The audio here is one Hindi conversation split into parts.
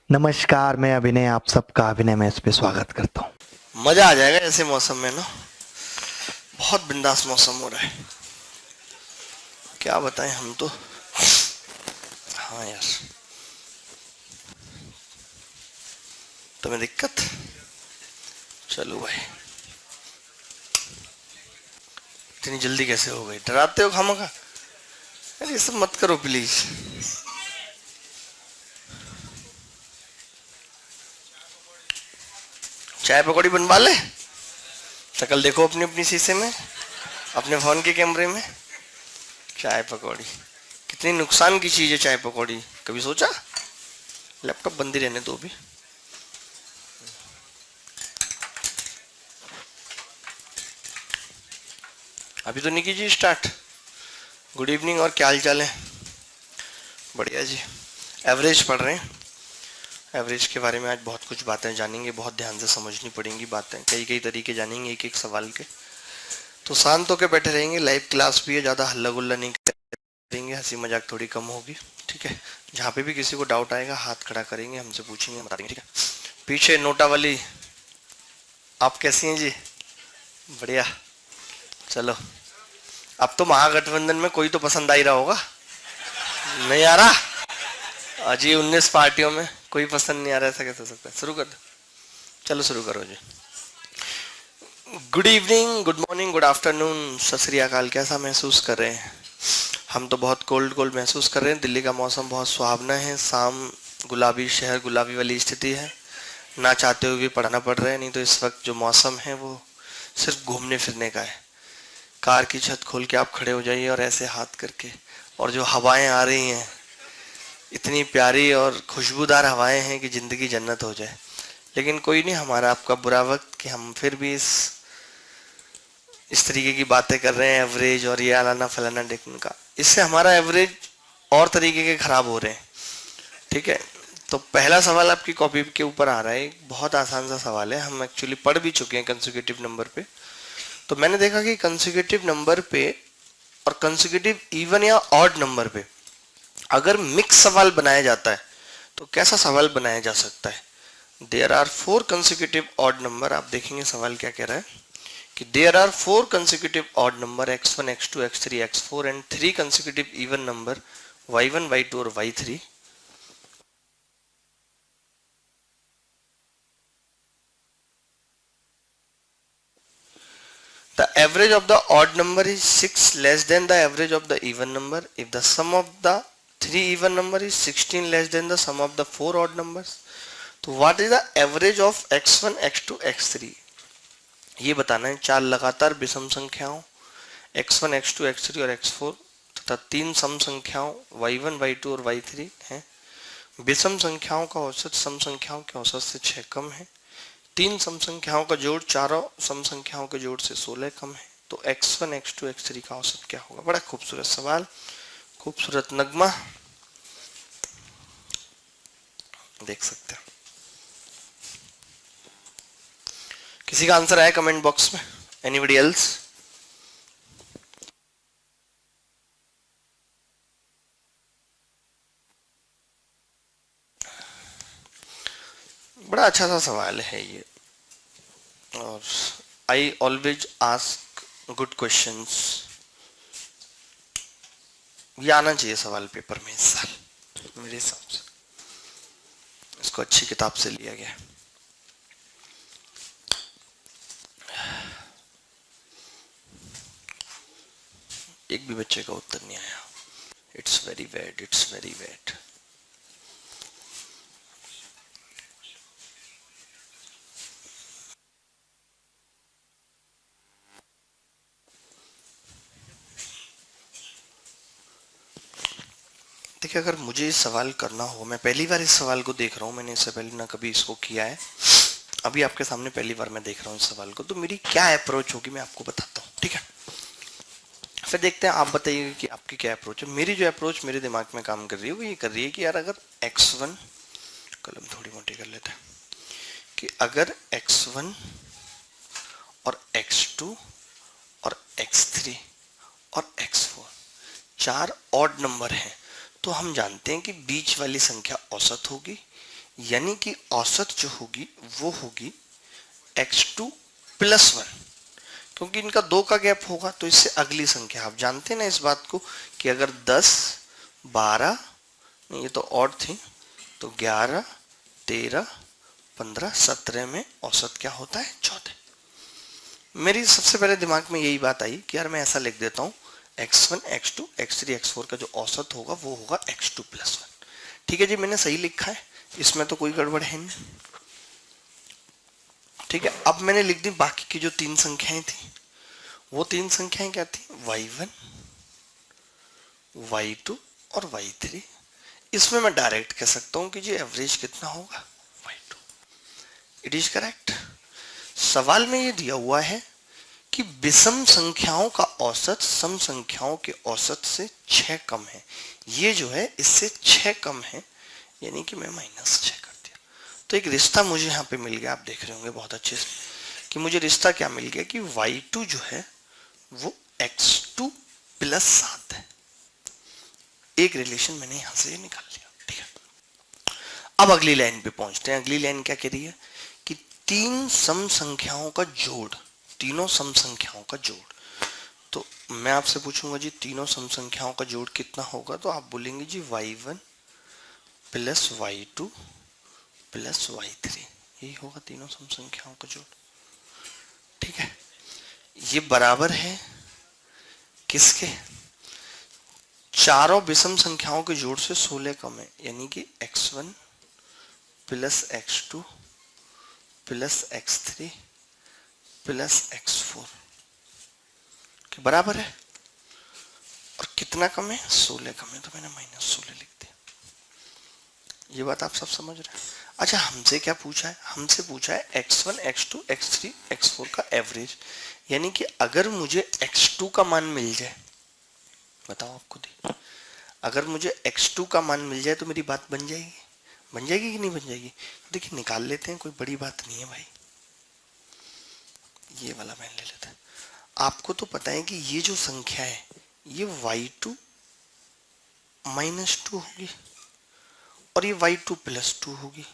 नमस्कार, मैं अभिनय आप सबका अभिनय में इस पे स्वागत करता हूँ। मजा आ जाएगा ऐसे मौसम में ना। बहुत बिंदास मौसम हो रहा है, क्या बताएं हम तो। हाँ यार, तुम्हें दिक्कत? चलो भाई, इतनी जल्दी कैसे हो गई? डराते हो खामखा? अरे ये सब मत करो प्लीज। चाय पकौड़ी बनवा ले। शक्ल देखो अपनी अपनी शीशे में, अपने फोन के कैमरे में। चाय पकौड़ी कितनी नुकसान की चीज है चाय पकौड़ी, कभी सोचा? लैपटॉप बंद ही रहने दो अभी। अभी तो नहीं कीजिए स्टार्ट। गुड इवनिंग, और क्या हाल चाल है? बढ़िया जी। एवरेज पढ़ रहे हैं। एवरेज के बारे में आज बहुत कुछ बातें जानेंगे, बहुत ध्यान से समझनी पड़ेंगी बातें, कई कई तरीके जानेंगे एक एक सवाल के। तो शांत होकर बैठे रहेंगे, लाइव क्लास भी है, ज़्यादा हल्ला गुल्ला नहीं करेंगे, हंसी मजाक थोड़ी कम होगी, ठीक है। जहाँ पे भी किसी को डाउट आएगा हाथ खड़ा करेंगे, हमसे पूछेंगे, बता देंगे, ठीक है। पीछे नोटा वाली, आप कैसी हैं जी? बढ़िया। चलो, अब तो महागठबंधन में कोई तो पसंद आ ही रहा होगा। नहीं आ रहा? अजी 19 पार्टियों में कोई पसंद नहीं आ रहा, ऐसा कैसे हो सकता है? शुरू कर दो, चलो शुरू करो जी। Good evening, good morning, good afternoon, सत श्री अकाल। कैसा महसूस कर रहे हैं? हम तो बहुत कोल्ड कोल्ड महसूस कर रहे हैं। दिल्ली का मौसम बहुत सुहावना है, शाम गुलाबी, शहर गुलाबी वाली स्थिति है। ना चाहते हुए भी पढ़ना पड़ रहा है, नहीं तो इस वक्त जो मौसम है वो सिर्फ घूमने फिरने का है। कार की छत खोल के आप खड़े हो जाइए और ऐसे हाथ करके, और जो हवाएं आ रही हैं इतनी प्यारी और खुशबूदार हवाएं हैं कि जिंदगी जन्नत हो जाए। लेकिन कोई नहीं, हमारा आपका बुरा वक्त कि हम फिर भी इस तरीके की बातें कर रहे हैं, एवरेज और ये आलाना फलाना ढिकना का। इससे हमारा एवरेज और तरीके के खराब हो रहे हैं, ठीक है। तो पहला सवाल आपकी कॉपी के ऊपर आ रहा है, एक बहुत आसान सा सवाल है, हम एक्चुअली पढ़ भी चुके हैं कंसेक्यूटिव नंबर पे। तो मैंने देखा कि कंसेक्यूटिव नंबर पे और कंसेक्यूटिव इवन या ऑड नंबर पे अगर मिक्स सवाल बनाया जाता है तो कैसा सवाल बनाया जा सकता है। There are 4 consecutive odd number. आप देखेंगे सवाल क्या कह रहा है कि there are 4 consecutive odd number x1 x2 x3 x4 and 3 consecutive even number y1 y2 और y3। The average of the odd number is 6 less than the average of the even number if the sum of the 3 even number is 16 less than the sum of the 4 odd numbers. तो what is the average of x1 x2 x3? ये बताना है। 4 लगातार विषम संख्याओं x1 x2 x3 और x4 तथा 3 सम संख्याओं y1 y2 और y3 हैं। विषम संख्याओं का औसत सम संख्याओं के औसत से 6 कम है। 3 सम संख्याओं का जोड़ चारों सम संख्याओं के जोड़ से 16 कम है। तो x1 x2 x3 का औसत क्या होगा? बड़ा खूबसूरत सवाल, खूबसूरत नगमा, देख सकते हैं। किसी का आंसर आया कमेंट बॉक्स में? Anybody else? बड़ा अच्छा सा सवाल है ये, और I always ask good questions. ये आना चाहिए सवाल पेपर में इस साल मेरे हिसाब से। इसको अच्छी किताब से लिया गया। एक भी बच्चे का उत्तर नहीं आया। It's very bad, it's very bad. देखिए, अगर मुझे इस सवाल करना हो, मैं पहली बार इस सवाल को देख रहा हूँ, मैंने इससे पहले ना कभी इसको किया है, अभी आपके सामने पहली बार मैं देख रहा हूँ इस सवाल को, तो मेरी क्या अप्रोच होगी मैं आपको बताता हूँ, ठीक है। फिर देखते हैं, आप बताइए कि आपकी क्या अप्रोच है। मेरी जो अप्रोच मेरे दिमाग में काम कर रही है वो ये कर रही है कि यार अगर x1, कलम थोड़ी मोटी कर लेते हैं, कि अगर x1 और x2 और x3 और x4 4 ऑड नंबर हैं, तो हम जानते हैं कि बीच वाली संख्या औसत होगी, यानी कि औसत जो होगी वो होगी x2 प्लस 1, क्योंकि इनका 2 का गैप होगा तो इससे अगली संख्या। आप जानते हैं ना इस बात को कि अगर 10, 12, ये तो और थी, तो 11, 13, 15, 17 में औसत क्या होता है? 14। मेरी सबसे पहले दिमाग में यही बात आई कि यार मैं ऐसा लिख देता हूँ, x1, x2, x3, x4 का जो औसत होगा वो होगा x2 प्लस 1। ठीक है जी, मैंने सही लिखा है, इसमें तो कोई गड़बड़ है नहीं। ठीक है, अब मैंने लिख दी बाकी की जो 3 संख्याएं थी। वो 3 संख्याएं क्या थी? y1, y2 और y3। इसमें मैं डायरेक्ट कह सकता हूं कि जी एवरेज कितना होगा? y2। It is correct. सवाल में ये दिया हुआ है कि विषम संख्याओं का औसत सम संख्याओं के औसत से 6 कम है। ये जो है इससे 6 कम है, यानी कि मैं -6 कर दिया। तो एक रिश्ता मुझे यहाँ पे मिल गया, आप देख रहे होंगे बहुत अच्छे से कि मुझे रिश्ता क्या मिल गया कि y2 जो है वो x2 प्लस 7 है। एक रिलेशन मैंने यहां से निकाल लिया। ठीक है, अब अगली लाइन पे पहुंचते हैं। अगली लाइन क्या कह रही है कि 3 सम संख्याओं का जोड़, तीनों सम संख्याओं का जोड़। तो मैं आपसे पूछूंगा जी तीनों सम संख्याओं का जोड़ कितना होगा? तो आप बोलेंगे जी y1 plus y2 plus y3, यही होगा तीनों सम संख्याओं का जोड़। ठीक है, ये बराबर है किसके? चारों विषम संख्याओं के जोड़ से 16 कम है, यानी कि x1 plus x2 plus x3 plus x4 के बराबर है। और कितना कम है? 16 कम है, तो मैंने -16 लिख दिया। ये बात आप सब समझ रहे हैं? अच्छा, हमसे क्या पूछा है? हमसे पूछा है x1, x2, x3, x4 का एवरेज, यानी कि अगर मुझे x2 का मान मिल जाए, बताओ आप खुद ही, अगर मुझे x2 का मान मिल जाए तो मेरी बात बन जाएगी? बन जाएगी कि नहीं बन जाएगी? देखिए निकाल लेते हैं, कोई बड़ी बात नहीं है भाई। ये वाला मैंने ले लेता है। आपको तो पता है कि ये जो संख्या है ये y2 -2 होगी और ये y2 प्लस 2 होगी।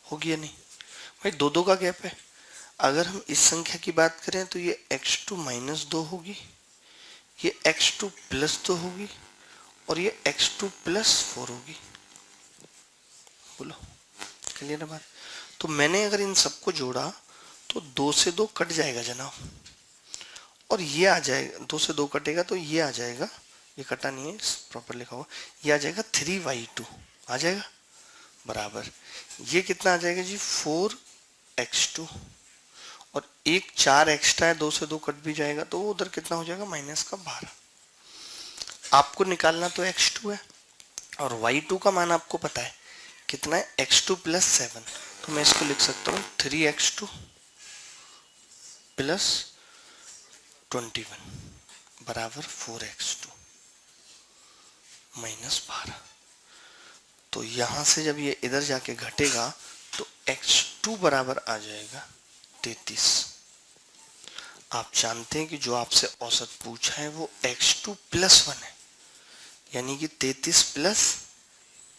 होगी या नहीं भाई? दो दो का गैप है। अगर हम इस संख्या की बात करें तो ये x2 -2 होगी, ये x2 प्लस 2 होगी और ये x2 प्लस 4 होगी। बोलो, क्लियर है बात? तो मैंने अगर इन सबको जोड़ा तो 2 से 2 कट जाएगा जनाब, और ये आ जाएगा, 2 से 2 कटेगा तो ये आ जाएगा, ये कटा नहीं है, प्रॉपर लिखा हुआ, ये आ जाएगा 3y2 आ जाएगा बराबर, ये कितना आ जाएगा जी 4x2, और एक 4 एक्स्ट्रा है, 2 से 2 कट भी जाएगा तो वो उधर कितना हो जाएगा? -12। आपको निकालना तो x2 है और y2 का मान आपको पता है कितना है? x2 plus 7। तो मैं इसको लिख सकता हूँ 3x2 प्लस 21 बराबर 4x2 -12। तो यहां से जब ये इधर जाके घटेगा तो x2 बराबर आ जाएगा 33। आप जानते हैं कि जो आपसे औसत पूछा है वो x2 प्लस 1 है, यानी कि 33 प्लस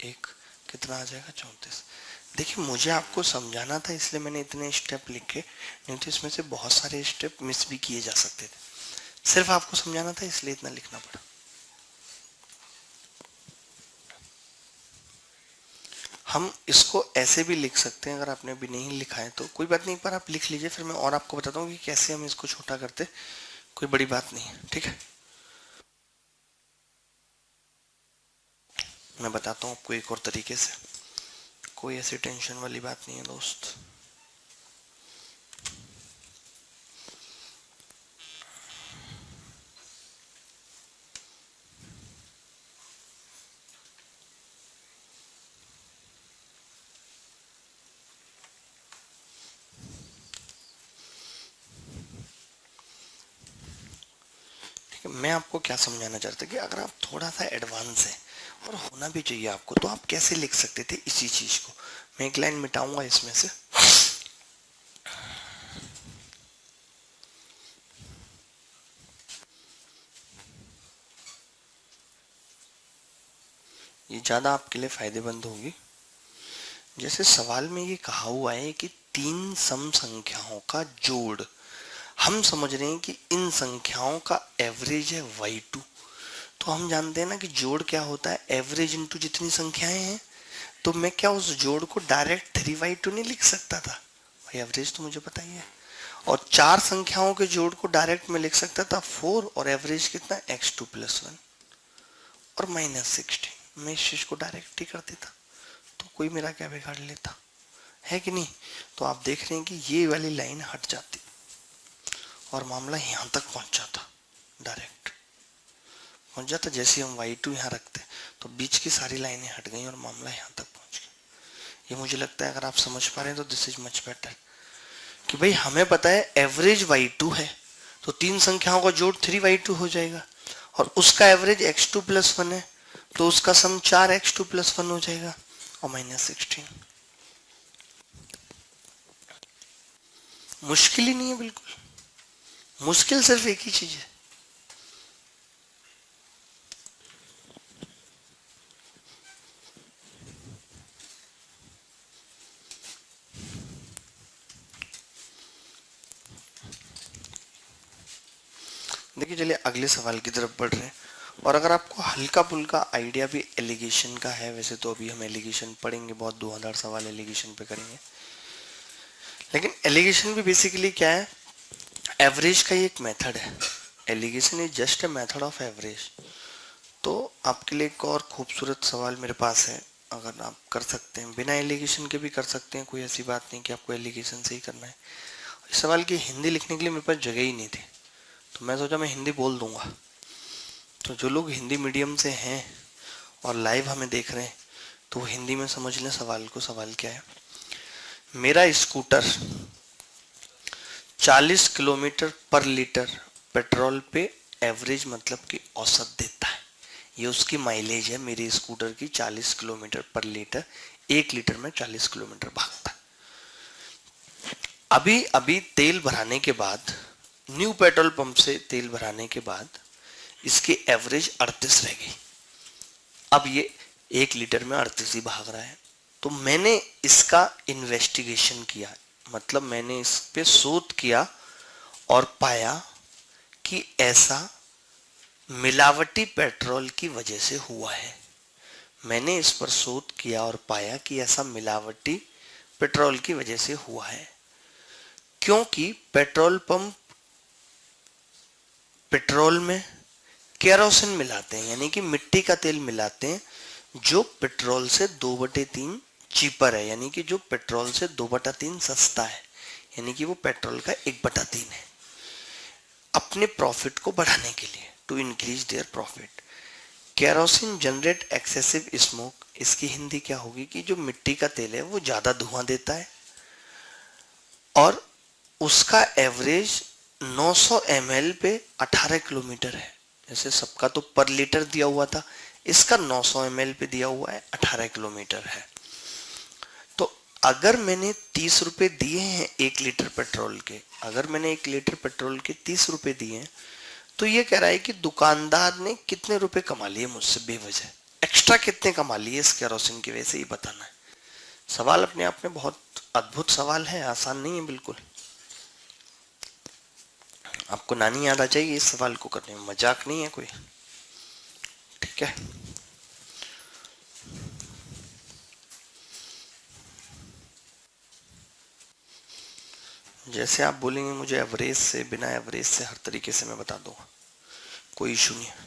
1 कितना आ जाएगा? 34। देखिए मुझे आपको समझाना था इसलिए मैंने इतने स्टेप लिखे, नहीं तो इसमें से बहुत सारे स्टेप मिस भी किए जा सकते थे। सिर्फ आपको समझाना था इसलिए इतना लिखना पड़ा। हम इसको ऐसे भी लिख सकते हैं, अगर आपने अभी नहीं लिखा है तो कोई बात नहीं, पर आप लिख लीजिए, फिर मैं और आपको बताता हूँ कि कैसे हम इसको छोटा करते। कोई बड़ी बात नहीं है, ठीक है? मैं बताता हूँ आपको एक और तरीके से, कोई ऐसी टेंशन वाली बात नहीं है दोस्त। मैं आपको क्या समझाना चाहता कि अगर आप थोड़ा सा एडवांस है और होना भी चाहिए आपको, तो आप कैसे लिख सकते थे इसी चीज को? मैं एक लाइन मिटाऊंगा इसमें से, ये ज़्यादा आपके लिए फायदेमंद होगी। जैसे सवाल में ये कहा हुआ है कि 3 सम संख्याओं का जोड़, हम समझ रहे हैं कि इन संख्याओं का एवरेज है y2, तो हम जानते हैं ना कि जोड़ क्या होता है, एवरेज इनटू जितनी संख्याएं हैं। तो मैं क्या उस जोड़ को डायरेक्ट 3y2 नहीं लिख सकता था, भाई एवरेज तो मुझे पता ही है। और 4 संख्याओं के जोड़ को डायरेक्ट में लिख सकता था 4, और एवरेज कितना x2 + 1 और -16। मैं इस चीज को डायरेक्ट ही कर देता तो कोई मेरा क्या बिगाड़ लेता, है कि नहीं। तो आप देख रहे हैं कि ये वाली लाइन हट जाती और मामला यहां तक पहुंच जाता, डायरेक्ट पहुंच जाता। जैसे हम y2 यहाँ रखते तो बीच की सारी लाइनें हट गई और मामला यहाँ तक पहुंच गया। ये मुझे लगता है अगर आप समझ पा रहे हैं तो दिस इज मच बेटर, कि भाई हमें पता है एवरेज y2 है, तो 3 संख्याओं का जोड़ 3y2 हो जाएगा, और उसका एवरेज x2 + 1 है, तो उसका सम 4x2 + 1 हो जाएगा और -16। मुश्किल ही नहीं है बिल्कुल, मुश्किल सिर्फ एक ही चीज है, देखिए चलिए अगले सवाल की तरफ बढ़ रहे हैं। और अगर आपको हल्का फुल्का आइडिया भी एलिगेशन का है, वैसे तो अभी हम एलिगेशन पढ़ेंगे, बहुत 2000 सवाल एलिगेशन पे करेंगे, लेकिन एलिगेशन भी बेसिकली क्या है, एवरेज का ही एक मेथड है। Alligation is just a method of average. तो आपके लिए एक और खूबसूरत सवाल मेरे पास है, अगर आप कर सकते हैं, बिना एलिगेशन के भी कर सकते हैं, कोई ऐसी बात नहीं कि आपको एलिगेशन से ही करना है। इस सवाल की हिंदी लिखने के लिए मेरे पास जगह ही नहीं थी, तो मैं सोचा मैं हिंदी बोल दूंगा। तो जो लोग हिंदी मीडियम से हैं और लाइव हमें देख रहे हैं, तो वो हिंदी में समझ लें सवाल को। सवाल क्या है, मेरा स्कूटर 40 किलोमीटर पर लीटर पेट्रोल पे एवरेज मतलब कि औसत देता है। ये उसकी माइलेज है मेरे स्कूटर की, 40 किलोमीटर पर लीटर, 1 लीटर में 40 किलोमीटर भागता है। अभी अभी तेल भराने के बाद, न्यू पेट्रोल पंप से तेल भराने के बाद इसकी एवरेज 38 रह गई। अब ये 1 लीटर में 38 ही भाग रहा है। तो मैंने इसका इन्वेस्टिगेशन किया, मतलब मैंने इस पे शोध किया और पाया कि ऐसा मिलावटी पेट्रोल की वजह से हुआ है। मैंने इस पर शोध किया और पाया कि ऐसा मिलावटी पेट्रोल की वजह से हुआ है, क्योंकि पेट्रोल पंप पेट्रोल में केरोसिन मिलाते हैं, यानी कि मिट्टी का तेल मिलाते हैं, जो पेट्रोल से 2/3 चीपर है, यानी कि जो पेट्रोल से 2/3 सस्ता है, यानी कि वो पेट्रोल का 1/3 है, अपने प्रॉफिट को बढ़ाने के लिए, to increase their profit. Kerosene generate excessive smoke, इसकी हिंदी क्या होगी कि जो मिट्टी का तेल है वो ज्यादा धुआं देता है, और उसका एवरेज 900 ml पे 18 किलोमीटर है। जैसे सबका तो पर लीटर दिया हुआ था, इसका 900 ml पे दिया हुआ है, 18 किलोमीटर है। तो अगर मैंने 30 रुपए दिए हैं 1 लीटर पेट्रोल के, अगर मैंने 1 लीटर पेट्रोल के 30 रुपए दिए हैं, तो ये कह रहा है कि दुकानदार ने कितने रुपए कमा लिए मुझसे बेवजह, एक्स्ट्रा कितने कमा लिए इस केरोसिन की वजह से, ही बताना है। सवाल अपने आप में बहुत अद्भुत सवाल है, आसान नहीं है बिल्कुल। आपको नानी याद आ जाएगी इस सवाल को करने में, मजाक नहीं है कोई, ठीक है। जैसे आप बोलेंगे मुझे एवरेज से, बिना एवरेज से, हर तरीके से मैं बता दूंगा, कोई इशू नहीं है।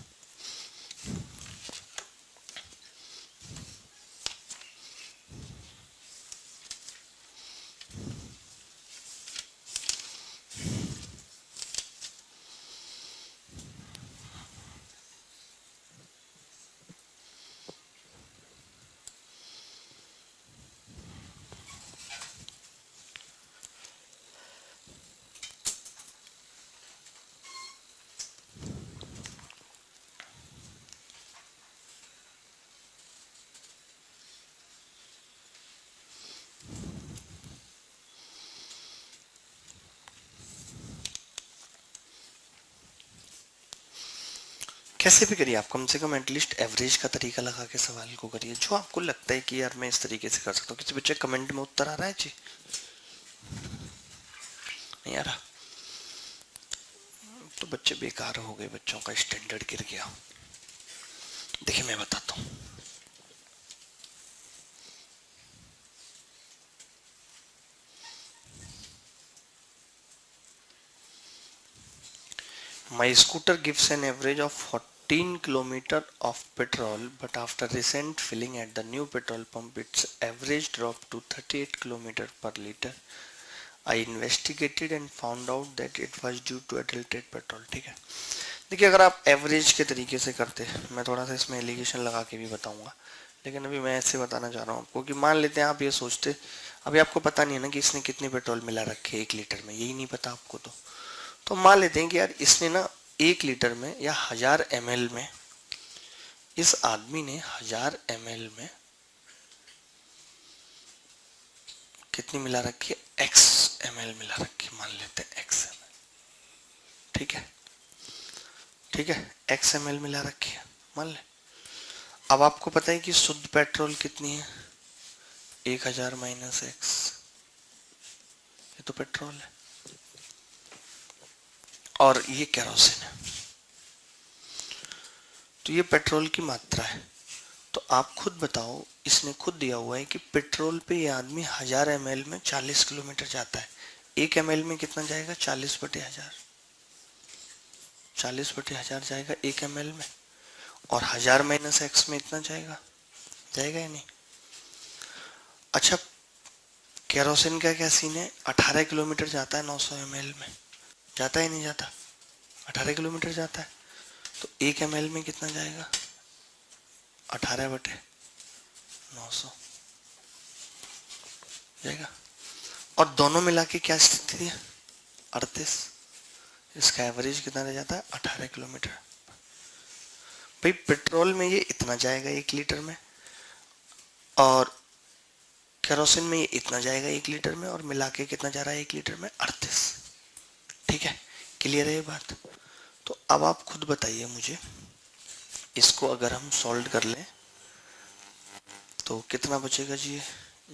कैसे भी करिए, आप कम से कम एटलीस्ट एवरेज का तरीका लगा के सवाल को करिए, जो आपको लगता है कि यार मैं इस तरीके से कर सकता हूँ। किसी बच्चे कमेंट में उत्तर आ रहा है जी? नहीं आ रहा तो बच्चे बेकार हो गए, बच्चों का स्टैंडर्ड गिर गया। देखिए मैं बताता हूँ। My scooter gives an average of 14 kilometer of petrol, but after recent filling at the new petrol pump, its average dropped to 38 kilometer per liter. I investigated and found out that it was due to adulterated petrol। ठीक है, देखिए अगर आप एवरेज के तरीके से करते, मैं थोड़ा सा इसमें एलिगेशन लगा के भी बताऊंगा, लेकिन अभी मैं ऐसे बताना चाह रहा हूँ आपको कि मान लेते हैं आप ये सोचते, अभी आपको पता नहीं है ना कि इसने कितने पेट्रोल मिला रखे 1 लीटर में, यही नहीं पता आपको। तो मान लेते हैं कि यार इसने ना 1 लीटर में या 1000 ml में, इस आदमी ने 1000 ml में कितनी मिला रखी है, x ml मिला रखी है, मान लेते हैं x ml। ठीक है, ठीक है, x ml मिला रखी है मान ले। अब आपको पता है कि शुद्ध पेट्रोल कितनी है, 1000 माइनस x, ये तो पेट्रोल है और ये केरोसिन है, तो ये पेट्रोल की मात्रा है। तो आप खुद बताओ, इसने खुद दिया हुआ है कि पेट्रोल पे ये आदमी 1000 ml में 40 किलोमीटर जाता है। 1 ml में कितना जाएगा, 40/1000, 40/1000 जाएगा 1 ml में, और 1000 माइनस x में इतना जाएगा, जाएगा या नहीं? अच्छा, केरोसिन का क्या सीन है, 18 किलोमीटर जाता है 900 ml में, जाता है नहीं जाता, 18 किलोमीटर जाता है, तो 1 ml में कितना जाएगा, 18/900 जाएगा। और दोनों मिला के क्या स्थिति है, 38, इसका एवरेज कितना रह जाता है, 18 किलोमीटर। भाई पेट्रोल में ये इतना जाएगा 1 लीटर में, और केरोसिन में ये इतना जाएगा 1 लीटर में, और मिला के कितना जा रहा है 1 लीटर में, 38। ठीक है, क्लियर है ये बात? तो अब आप खुद बताइए मुझे, इसको अगर हम सॉल्व कर लें तो कितना बचेगा जी, ये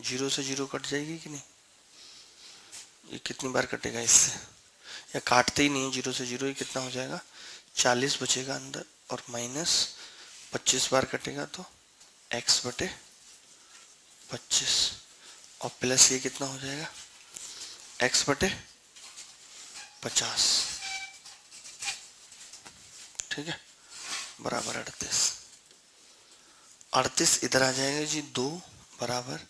0 से 0 कट जाएगी कि नहीं, ये कितनी बार कटेगा इससे, या काटते ही नहीं, 0 से 0 ही कितना हो जाएगा, 40 बचेगा अंदर, और माइनस 25 बार कटेगा तो x/25, और प्लस ये कितना हो जाएगा, x/50। ठीक है, बराबर 38। 38 इधर आ जाएगा जी, 2 बराबर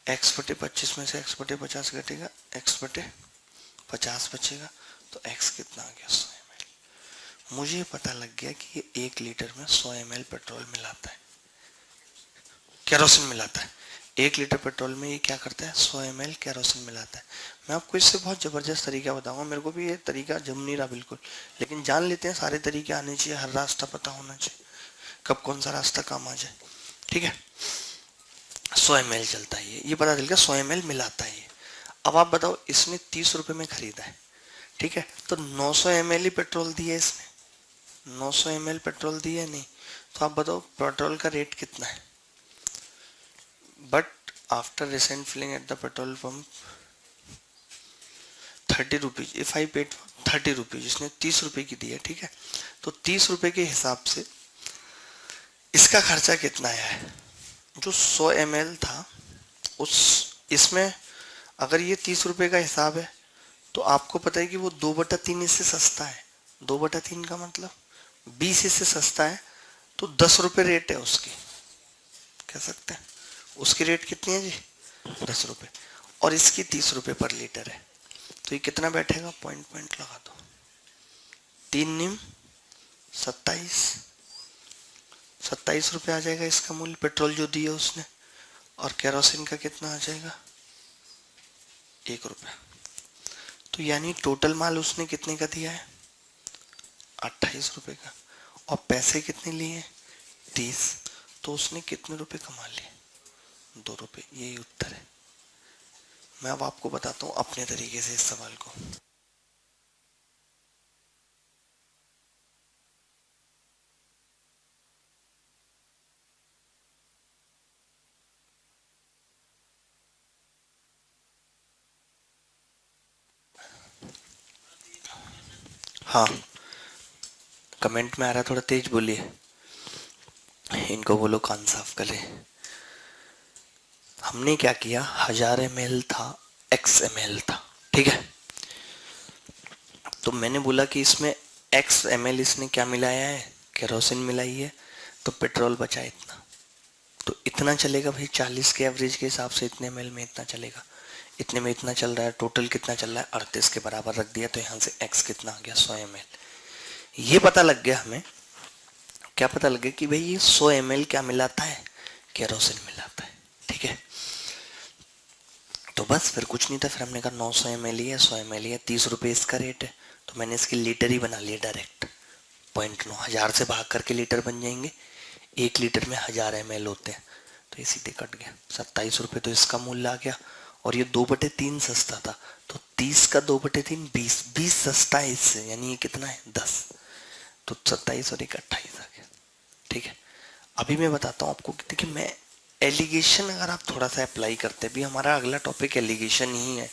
x/25 में से x/50 घटेगा, x/50 बचेगा, तो x कितना आ गया, 100 ml। मुझे पता लग गया कि ये 1 लीटर में 100 ml पेट्रोल मिलाता है, केरोसिन मिलाता है। 1 लीटर पेट्रोल में ये क्या करता है, 100 ml केरोसिन मिलाता है। मैं आपको इससे बहुत जबरदस्त तरीका बताऊंगा, मेरे को भी ये तरीका जम नहीं रहा बिल्कुल, लेकिन जान लेते हैं, सारे तरीके आने चाहिए, हर रास्ता पता होना चाहिए, कब कौन सा रास्ता काम आ जाए। ठीक है, 100 ml चलता है, ये पता चल गया, 100 ml मिलाता है ये। अब आप बताओ, इसने 30 रुपए में खरीदा है, ठीक है, तो 900 ml ही पेट्रोल दिया इसने, 900 ml पेट्रोल दिया नहीं, तो आप बताओ पेट्रोल का रेट कितना है। But after recent filling at the petrol pump 30 rupees, if I paid 30 rupees, इसने 30 रुपए की दी है। ठीक है, तो 30 रुपए के हिसाब से इसका खर्चा कितना आया है, जो 100 ml था उस, इसमें अगर ये 30 रुपए का हिसाब है, तो आपको पता है कि वो 2/3 इससे सस्ता है। 2/3 का मतलब 20 इससे सस्ता है, तो 10 रुपए रेट है उसकी, कह सकते हैं उसकी रेट कितनी है जी, 10 रुपए, और इसकी 30 रुपए पर लीटर है, तो ये कितना बैठेगा, पॉइंट पॉइंट लगा दो, 3 27, 27 रुपए आ जाएगा इसका मूल्य, पेट्रोल जो दिया उसने, और केरोसिन का कितना आ जाएगा, 1 रुपया। तो यानी टोटल माल उसने कितने का दिया है, 28 रुपए का, और पैसे कितने लिए, 30, तो उसने कितने रुपए कमा लिए, 2 रुपए। यही उत्तर है। मैं अब आपको बताता हूँ अपने तरीके से इस सवाल को। हाँ, कमेंट में आ रहा, थोड़ा तेज बोलिए, इनको बोलो कान साफ करे। हमने क्या किया, 1000 ml था, XML था, ठीक है। तो मैंने बोला कि इसमें XML इसने क्या मिलाया है, केरोसिन मिलाई है, तो पेट्रोल बचा इतना, तो इतना चलेगा भाई। 40 के एवरेज के हिसाब से इतने ml में इतना चलेगा, इतने में इतना चल रहा है, टोटल कितना चल रहा है 38 के बराबर रख दिया, तो यहाँ से X कितना आ गया 100 ml। ये पता लग गया हमें, क्या पता लग गया कि भाई ये 100 ml क्या मिलाता है, केरोसिन मिलाता है, ठीक है। तो बस फिर कुछ नहीं था, फिर हमने कहा 900 ml है, 100 ml है, 30 रुपये इसका रेट है, तो मैंने इसकी लीटर ही बना लिया डायरेक्ट। 0.9 1000 से भाग करके लीटर बन जाएंगे, 1 लीटर में 1000 ml होते हैं, तो ये सीधे कट गया 27 रुपये, तो इसका मूल्य आ गया। और ये 2/3 सस्ता था, तो 30 का 2/3 20, 20 सस्ता है इससे, यानी ये कितना है 10, तो 27 और 1 28 आ गया, ठीक है। अभी मैं बताता हूँ आपको कि देखिए, मैं एलिगेशन अगर आप थोड़ा सा अप्लाई करते हैं, भी हमारा अगला टॉपिक एलिगेशन ही है,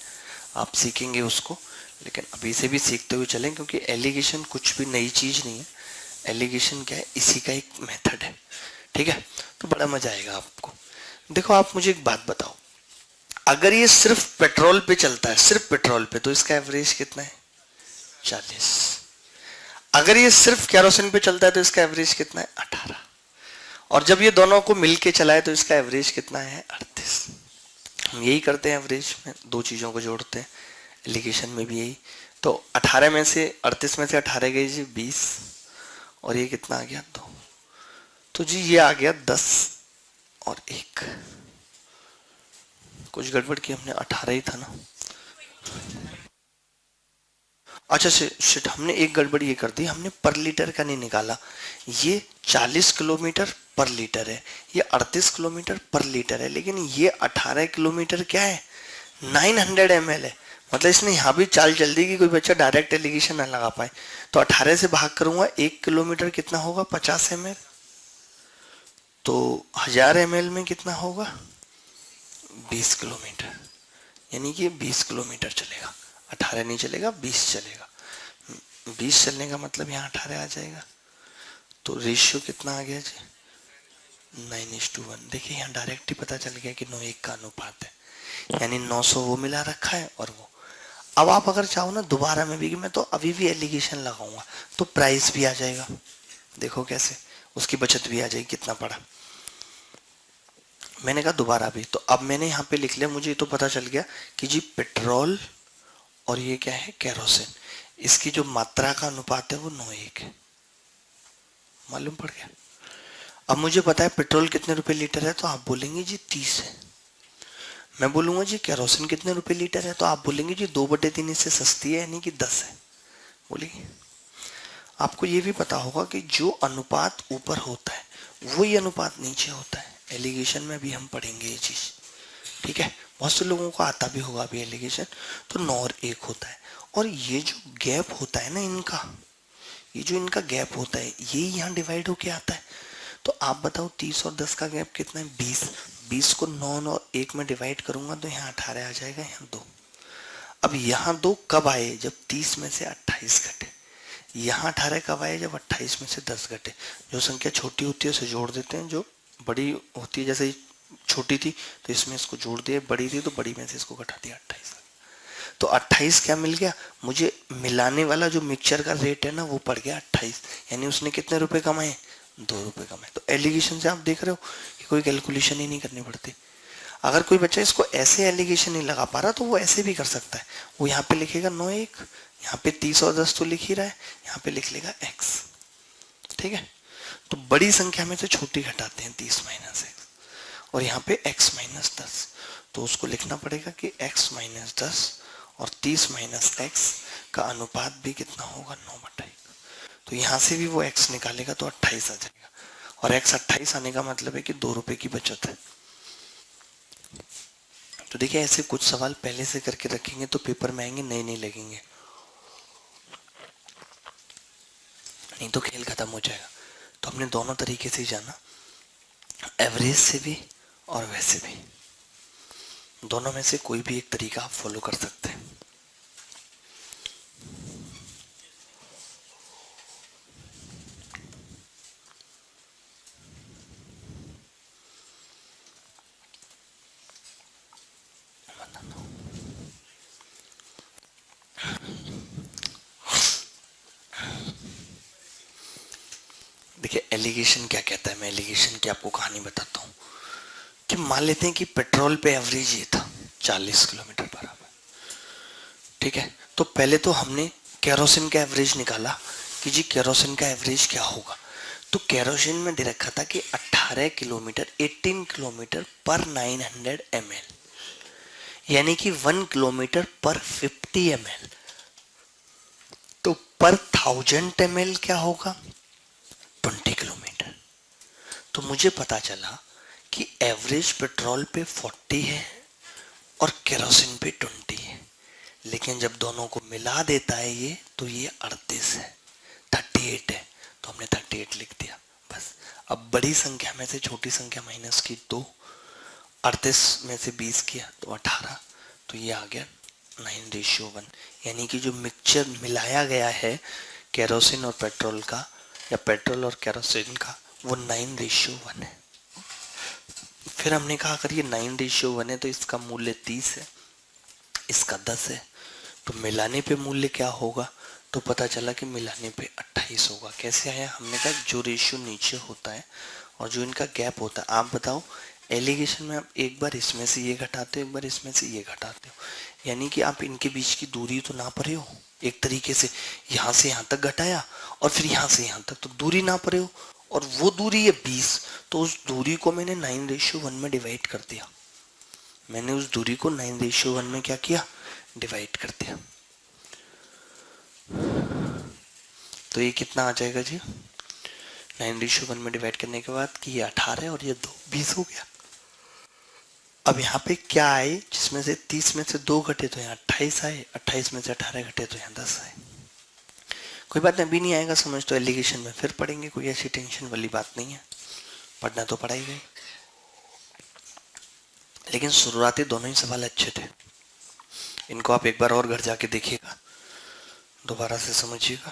आप सीखेंगे उसको, लेकिन अभी से भी सीखते हुए चलें, क्योंकि एलिगेशन कुछ भी नई चीज नहीं है, एलिगेशन क्या है, इसी का एक मेथड है, ठीक है। तो बड़ा मजा आएगा आपको। देखो, आप मुझे एक बात बताओ, अगर ये सिर्फ पेट्रोल पे चलता है, सिर्फ पेट्रोल पे, तो इसका एवरेज कितना है 40। अगर ये सिर्फ केरोसिन पे चलता है तो इसका एवरेज कितना है 18। और जब ये दोनों को मिलके चलाए तो इसका एवरेज कितना है 38। हम यही करते हैं एवरेज में, दो चीजों को जोड़ते हैं, एलिगेशन में भी यही। तो 18 में से 38 में से 18 गई जी 20, और ये कितना आ गया 2, तो जी ये आ गया 10 और 1। कुछ गड़बड़ की हमने, 18 ही था ना। अच्छा शिट, हमने एक गड़बड़ी ये कर दी, हमने पर लीटर का नहीं निकाला। ये 40 किलोमीटर पर लीटर है, ये 38 किलोमीटर पर लीटर है, लेकिन ये 18 किलोमीटर क्या है 900 ml है। मतलब इसने यहाँ भी चाल चल दी कि कोई बच्चा डायरेक्ट एलिगेशन ना लगा पाए। तो 18 से भाग करूंगा, 1 किलोमीटर कितना होगा 50 ml, तो 1000 ml में कितना होगा 20 किलोमीटर, यानी कि 20 किलोमीटर चलेगा, 18 नहीं चलेगा 20 चलेगा। 20 चलने का मतलब यहाँ 18 आ जाएगा, तो रेशियो कितना आ गया जी 9:1। देखिए यहाँ डायरेक्ट ही पता चल गया कि 9:1 का अनुपात है, यानी 900 वो मिला रखा है और वो। अब आप अगर चाहो ना दोबारा में भी कि मैं तो अभी भी एलिगेशन लगाऊंगा, तो प्राइस भी आ जाएगा, देखो कैसे, उसकी बचत भी आ जाएगी, कितना पड़ा। मैंने कहा दोबारा भी, तो अब मैंने यहाँ पे लिख लिया, मुझे तो पता चल गया कि जी पेट्रोल और ये क्या है केरोसिन, इसकी जो मात्रा का अनुपात है वो 9:1 है, मालूम पड़ गया। अब मुझे पता है पेट्रोल कितने रुपए लीटर है, तो आप बोलेंगे जी 30 है। मैं बोलूंगा जी केरोसिन कितने रुपए लीटर है, तो आप बोलेंगे जी 2/3 इससे सस्ती है, यानी कि 10 है। बोलिए, आपको ये भी पता होगा कि जो अनुपात ऊपर होता है वही अनुपात नीचे होता है। एलिगेशन में भी हम पढ़ेंगे ये चीज, ठीक है। बहुत से लोगों को आता भी होगा अभी एलिगेशन, तो 9 और 1 होता है। और ये जो गैप होता है ना इनका, ये जो इनका गैप होता है ये यहाँ डिवाइड होके आता है। तो आप बताओ 30 और 10 का गैप कितना है 20। 20 को 9 और 1 में डिवाइड करूंगा तो यहाँ 18 आ जाएगा, यहाँ 2। अब यहाँ 2 कब आए, जब 30 में से 28 घटे। यहाँ 18 कब आए, जब 28 में से 10 घटे। जो संख्या छोटी होती है उसे जोड़ देते हैं, जो बड़ी होती है, जैसे छोटी थी तो इसमें इसको जोड़ दिया, बड़ी थी तो बड़ी में से इसको घटा दिया, 28। तो 28 क्या मिल गया मुझे, मिलाने वाला जो मिक्सचर का रेट है ना वो पड़ गया 28, यानी उसने कितने रुपए कमाए 2 रुपए कमाए। तो एलिगेशन से आप देख रहे हो कि कोई कैलकुलेशन ही नहीं करनी पड़ती। अगर कोई बच्चा इसको ऐसे एलिगेशन नहीं लगा पा रहा तो वो ऐसे भी कर सकता है, वो यहाँ पे लिखेगा 9:1, यहाँ पे 30 और 10 तो लिख ही रहा है, यहाँ पे लिख लेगा x, ठीक है। तो बड़ी संख्या में से छोटी घटाते हैं 30 - x, और यहाँ पे x - 10, तो उसको लिखना पड़ेगा कि x - 10 और 30 - x का अनुपात भी कितना होगा 9/1। तो यहाँ से भी वो x निकालेगा तो 28 आ जाएगा, और x 28 आने का मतलब है कि 2 रुपए की बचत है। तो देखिए ऐसे कुछ सवाल पहले से करके रखेंगे तो पेपर में आएंगे, नए नहीं लगेंगे, नहीं तो खेल खत्म हो जाएगा। तो हमने दोनों तरीके से ही जाना, एवरेज से भी और वैसे भी, दोनों में से कोई भी एक तरीका आप फॉलो कर सकते हैं। देखिए एलिगेशन क्या कहता है, मैं एलिगेशन की आपको कहानी बताता हूँ कि मान लेते हैं कि पेट्रोल पे एवरेज ये था 40 किलोमीटर पर आवर, ठीक है। तो पहले तो हमने केरोसिन का एवरेज निकाला कि जी केरोसिन का एवरेज क्या होगा। तो केरोसिन में दे रखा था कि 18 किलोमीटर 18 किलोमीटर पर 900 ml, यानी कि 1 किलोमीटर पर 50 ml। तो पर 1000 ml क्या होगा, 20 किलोमीटर। तो मुझे पता चला कि एवरेज पेट्रोल पे 40 है और केरोसिन पे 20 है, लेकिन जब दोनों को मिला देता है ये तो ये 38 है, 38 है। तो हमने 38 लिख दिया बस। अब बड़ी संख्या में से छोटी संख्या माइनस की 2, 38 में से 20 किया तो 18, तो ये आ गया 9:1, यानी कि जो मिक्सचर मिलाया गया है केरोसिन और पेट्रोल का या पेट्रोल और केरोसिन का वो 9:1 है। फिर हमने कहा अगर ये 9:1 है तो इसका मूल्य 30 है, इसका 10 है, तो मिलाने पे मूल्य क्या होगा। तो पता चला कि मिलाने पे 28 होगा। कैसे आया, हमने कहा जो रेशियो नीचे होता है और जो इनका गैप होता है, आप बताओ एलिगेशन में आप एक बार इसमें से ये घटाते हो, एक बार इसमें से ये घटाते हो, यानी कि आप इनके बीच की दूरी तो नाप रहे हो एक तरीके से, यहाँ से यहाँ तक घटाया और फिर यहाँ से यहाँ तक, तो दूरी नाप रहे हो और वो दूरी है 20, तो उस दूरी को मैंने 9:1 में डिवाइड कर दिया। मैंने उस दूरी को 9:1 में क्या किया, डिवाइड कर दिया। तो ये कितना आ जाएगा जी, 9:1 में डिवाइड करने के बाद कि ये 18 है और ये 2 20 हो गया। अब यहाँ पे क्या आए, जिसमें से 30 में से 2 घटे तो यहाँ 28 आए, 28 में से 18 घटे तो यहाँ 10 आए। कोई बात नहीं, अभी नहीं आएगा समझ तो एलिगेशन में फिर पढ़ेंगे, कोई ऐसी टेंशन वाली बात नहीं है, पढ़ना तो पढ़ा ही गई। लेकिन शुरुआती दोनों ही सवाल अच्छे थे, इनको आप एक बार और घर जाके देखिएगा, दोबारा से समझिएगा।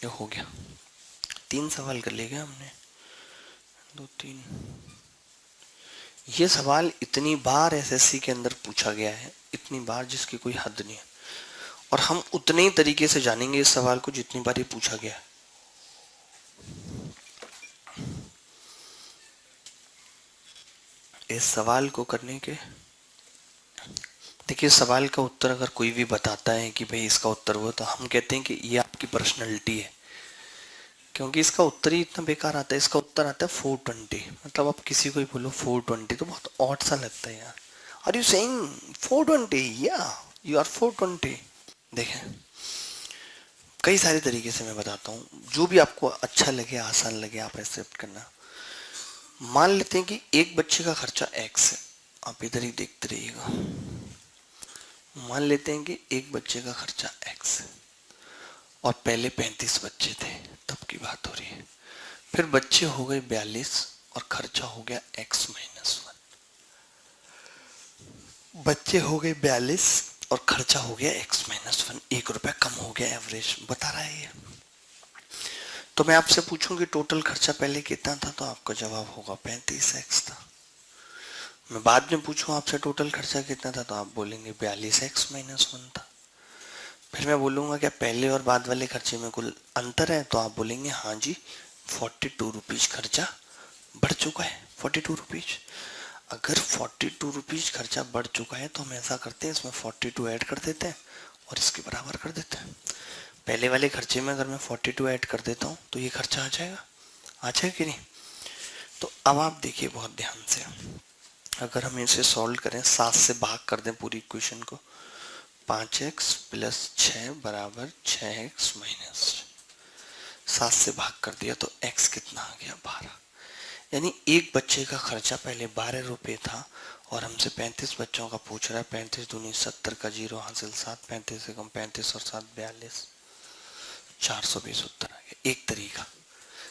ये हो गया, 3 सवाल कर लिए हमने, 2 3। ये सवाल इतनी बार एसएससी के अंदर पूछा गया है, इतनी बार जिसकी कोई हद नहीं है, और हम उतने ही तरीके से जानेंगे इस सवाल को जितनी बार ये पूछा गया है। इस सवाल को करने के, देखिए सवाल का उत्तर अगर कोई भी बताता है कि भाई इसका उत्तर वो, तो हम कहते हैं कि ये आपकी पर्सनैलिटी है, क्योंकि इसका उत्तर ही इतना बेकार आता है। इसका उत्तर आता है 420, मतलब आप किसी को ही बोलो 420 तो बहुत ऑड सा लगता है यार, आर यू सेइंग 420, या यू आर 420। देखें कई सारे तरीके से मैं बताता हूँ, जो भी आपको अच्छा लगे आसान लगे आप एक्सेप्ट करना। मान लेते हैं कि एक बच्चे का खर्चा x है, आप इधर ही देखते रहिएगा। मान लेते हैं कि एक बच्चे का खर्चा x है और पहले 35 बच्चे थे, तब की बात हो रही है। फिर बच्चे हो गए 42 और खर्चा हो गया x-1। बच्चे हो गए 42 और खर्चा हो गया x-1, 1 रुपया कम हो गया, एवरेज बता रहा है ये। तो मैं आपसे पूछूं कि टोटल खर्चा पहले कितना था, तो आपका जवाब होगा 35x था। मैं बाद में पूछूं आपसे टोटल खर्चा कितना था, तो आप बोलेंगे 42x-1 था। फिर मैं बोलूंगा क्या पहले और बाद वाले खर्चे में कुल अंतर है, तो आप बोलेंगे हाँ जी 42 रुपीज खर्चा बढ़ चुका है, 42 रुपीज। अगर 42 रुपीज खर्चा बढ़ चुका है तो हम ऐसा करते हैं, इसमें 42 ऐड कर देते हैं और इसके बराबर कर देते हैं। पहले वाले खर्चे में अगर मैं 42 ऐड कर देता हूँ तो ये खर्चा आ जाएगा कि नहीं। तो अब आप देखिए बहुत ध्यान से, अगर हम इसे सॉल्व करें, 7 से भाग कर दें पूरी इक्वेशन को, 5x + 6 = 6x-, 7 से भाग कर दिया तो x कितना आ गया, 12। यानी एक बच्चे का खर्चा पहले 12 रुपये था और हमसे 35 बच्चों का पूछ रहा है। 35 दूनी 70 का 0 हासिल 7, 35 से कम 35 और 7 42, 420 उत्तर आ गया। एक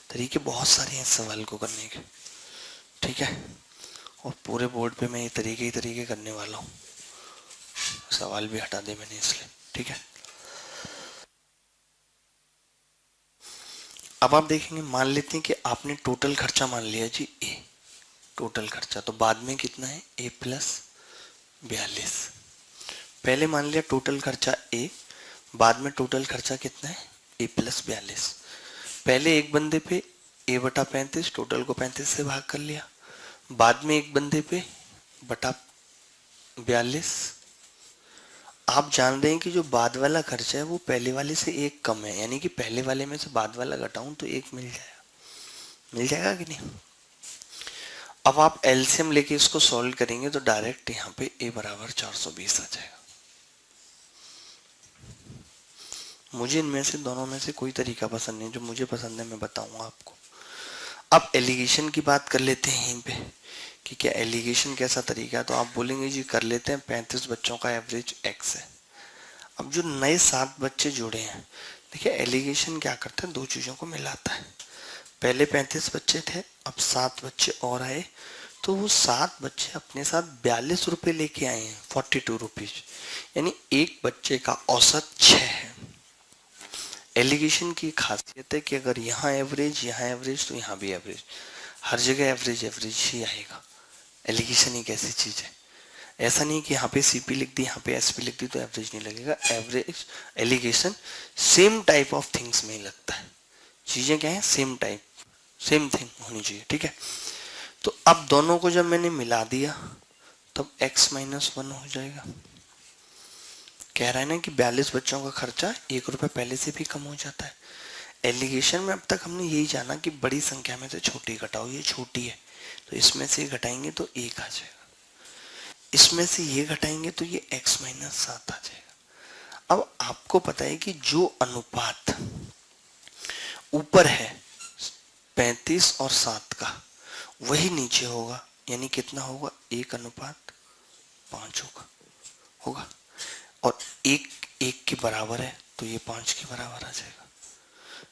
तरीके बहुत सारे हैं इस सवाल को करने के, ठीक है। और पूरे बोर्ड पे मैं ये तरीके करने वाला हूँ, सवाल भी हटा दे मैंने इसलिए, ठीक है। अब आप देखेंगे, मान लेते हैं कि आपने टोटल खर्चा मान लिया जी a, टोटल खर्चा, तो बाद में कितना है a+ 42। पहले मान लिया टोटल खर्चा ए, बाद में टोटल खर्चा कितना है ए प्लस 42। पहले एक बंदे पे ए बटा 35, टोटल को 35 से भाग कर लिया, बाद में एक बंदे पे बटा 42। आप जान रहे हैं कि जो बाद वाला खर्चा है वो पहले वाले से एक कम है, यानी कि पहले वाले में से बाद वाला घटाऊं तो एक मिल जाएगा कि नहीं। अब आप एलसीएम लेके इसको सॉल्व करेंगे तो डायरेक्ट यहाँ पे ए बराबर 420 आ जाएगा। मुझे इनमें से दोनों में से कोई तरीका पसंद नहीं, जो मुझे पसंद है मैं बताऊंगा आपको। अब एलिगेशन की बात कर लेते हैं यहीं पे कि क्या एलिगेशन कैसा तरीका है। तो आप बोलेंगे जी कर लेते हैं, 35 बच्चों का एवरेज एक्स है। अब जो नए 7 बच्चे जुड़े हैं, देखिए एलिगेशन क्या करता है, दो चीजों को मिलाता है। पहले 35 बच्चे थे, अब 7 बच्चे और आए, तो वो 7 बच्चे अपने साथ 42 रुपए लेके आए हैं, 42 रुपीज, यानी एक बच्चे का औसत 6 है। एलिगेशन की खासियत है कि अगर यहाँ एवरेज तो यहाँ भी एवरेज, हर जगह एवरेज ही आएगा। एलिगेशन एक ऐसी चीज है, ऐसा नहीं कि यहाँ पे सीपी लिख दी यहाँ पे एसपी लिख दी तो एवरेज नहीं लगेगा। Average alligation same type of things में ही लगता है। चीजें क्या है, सेम टाइप सेम थिंग होनी चाहिए, ठीक है। तो अब दोनों को जब मैंने मिला दिया तब x माइनस 1 हो जाएगा। कह रहा है ना कि 42 बच्चों का खर्चा 1 रुपए पहले से भी कम हो जाता है। एलिगेशन में अब तक हमने यही जाना कि बड़ी संख्या में से छोटी घटाओ, ये छोटी है तो इसमें से घटाएंगे तो 1 आ जाएगा, इसमें से ये घटाएंगे तो ये x माइनस 7 आ जाएगा। अब आपको पता है कि जो अनुपात ऊपर है 35 और 7 का वही नीचे होगा, यानी कितना होगा 1:5 होगा। और 1 के बराबर है तो ये 5 के बराबर आ जाएगा,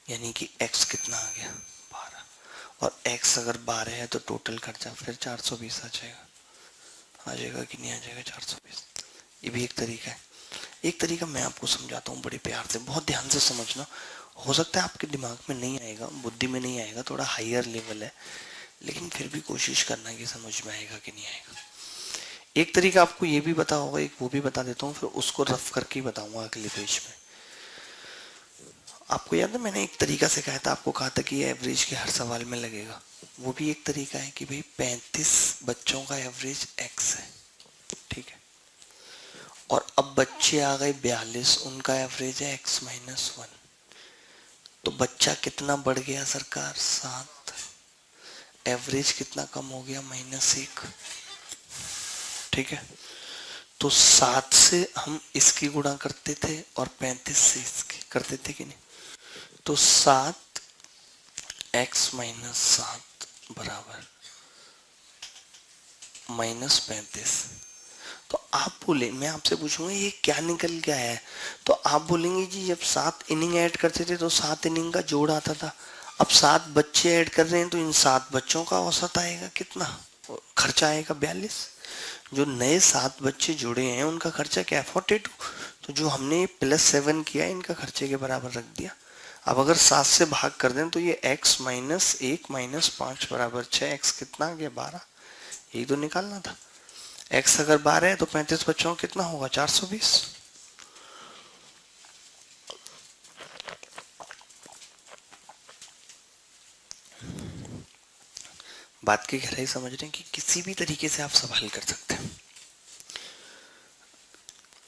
यानी कि x कितना आ गया 12। और x अगर 12 है तो टोटल खर्चा फिर 420 आ जाएगा कि नहीं आ जाएगा 420। ये भी एक तरीका है। एक तरीका मैं आपको समझाता हूँ बड़े प्यार से, बहुत ध्यान से समझना। हो सकता है आपके दिमाग में नहीं आएगा, बुद्धि में नहीं आएगा, थोड़ा हायर लेवल है, लेकिन फिर भी कोशिश करना कि समझ में आएगा कि नहीं आएगा। एक तरीका आपको ये भी पता होगा, एक वो भी बता देता हूँ, फिर उसको रफ करके बताऊंगा अगले पेज में। आपको याद है मैंने एक तरीका सिखाया था, आपको कहा था कि ये एवरेज के हर सवाल में लगेगा। वो भी एक तरीका है कि भाई 35 बच्चों का एवरेज x है, ठीक है, और अब बच्चे आ गए 42, उनका एवरेज है x माइनस 1। तो बच्चा कितना बढ़ गया सरकार 7, एवरेज कितना कम हो गया -1, ठीक है। तो 7 से हम इसकी गुणा करते थे और 35 से इसकी करते थे कि नहीं, तो 7 x माइनस 7 बराबर -35। तो आप बोले, मैं आपसे पूछूंगा ये क्या निकल के आया है, तो आप बोलेंगे जी जब 7 इनिंग ऐड करते थे तो 7 इनिंग का जोड़ आता था, अब 7 बच्चे ऐड कर रहे हैं तो इन 7 बच्चों का औसत आएगा कितना, खर्चा आएगा 42। जो नए 7 बच्चे जुड़े हैं उनका खर्चा क्या है 42, तो जो हमने +7 किया इनका खर्चे के बराबर रख दिया। अब अगर 7 से भाग कर दें तो ये x माइनस 1 माइनस 5 बराबर 6, x कितना आ गया 12, यही तो निकालना था। x अगर 12 है तो 35 बच्चों का कितना होगा 420। बात की गहराई समझ रहे हैं कि किसी भी तरीके से आप सवाल कर सकते हैं।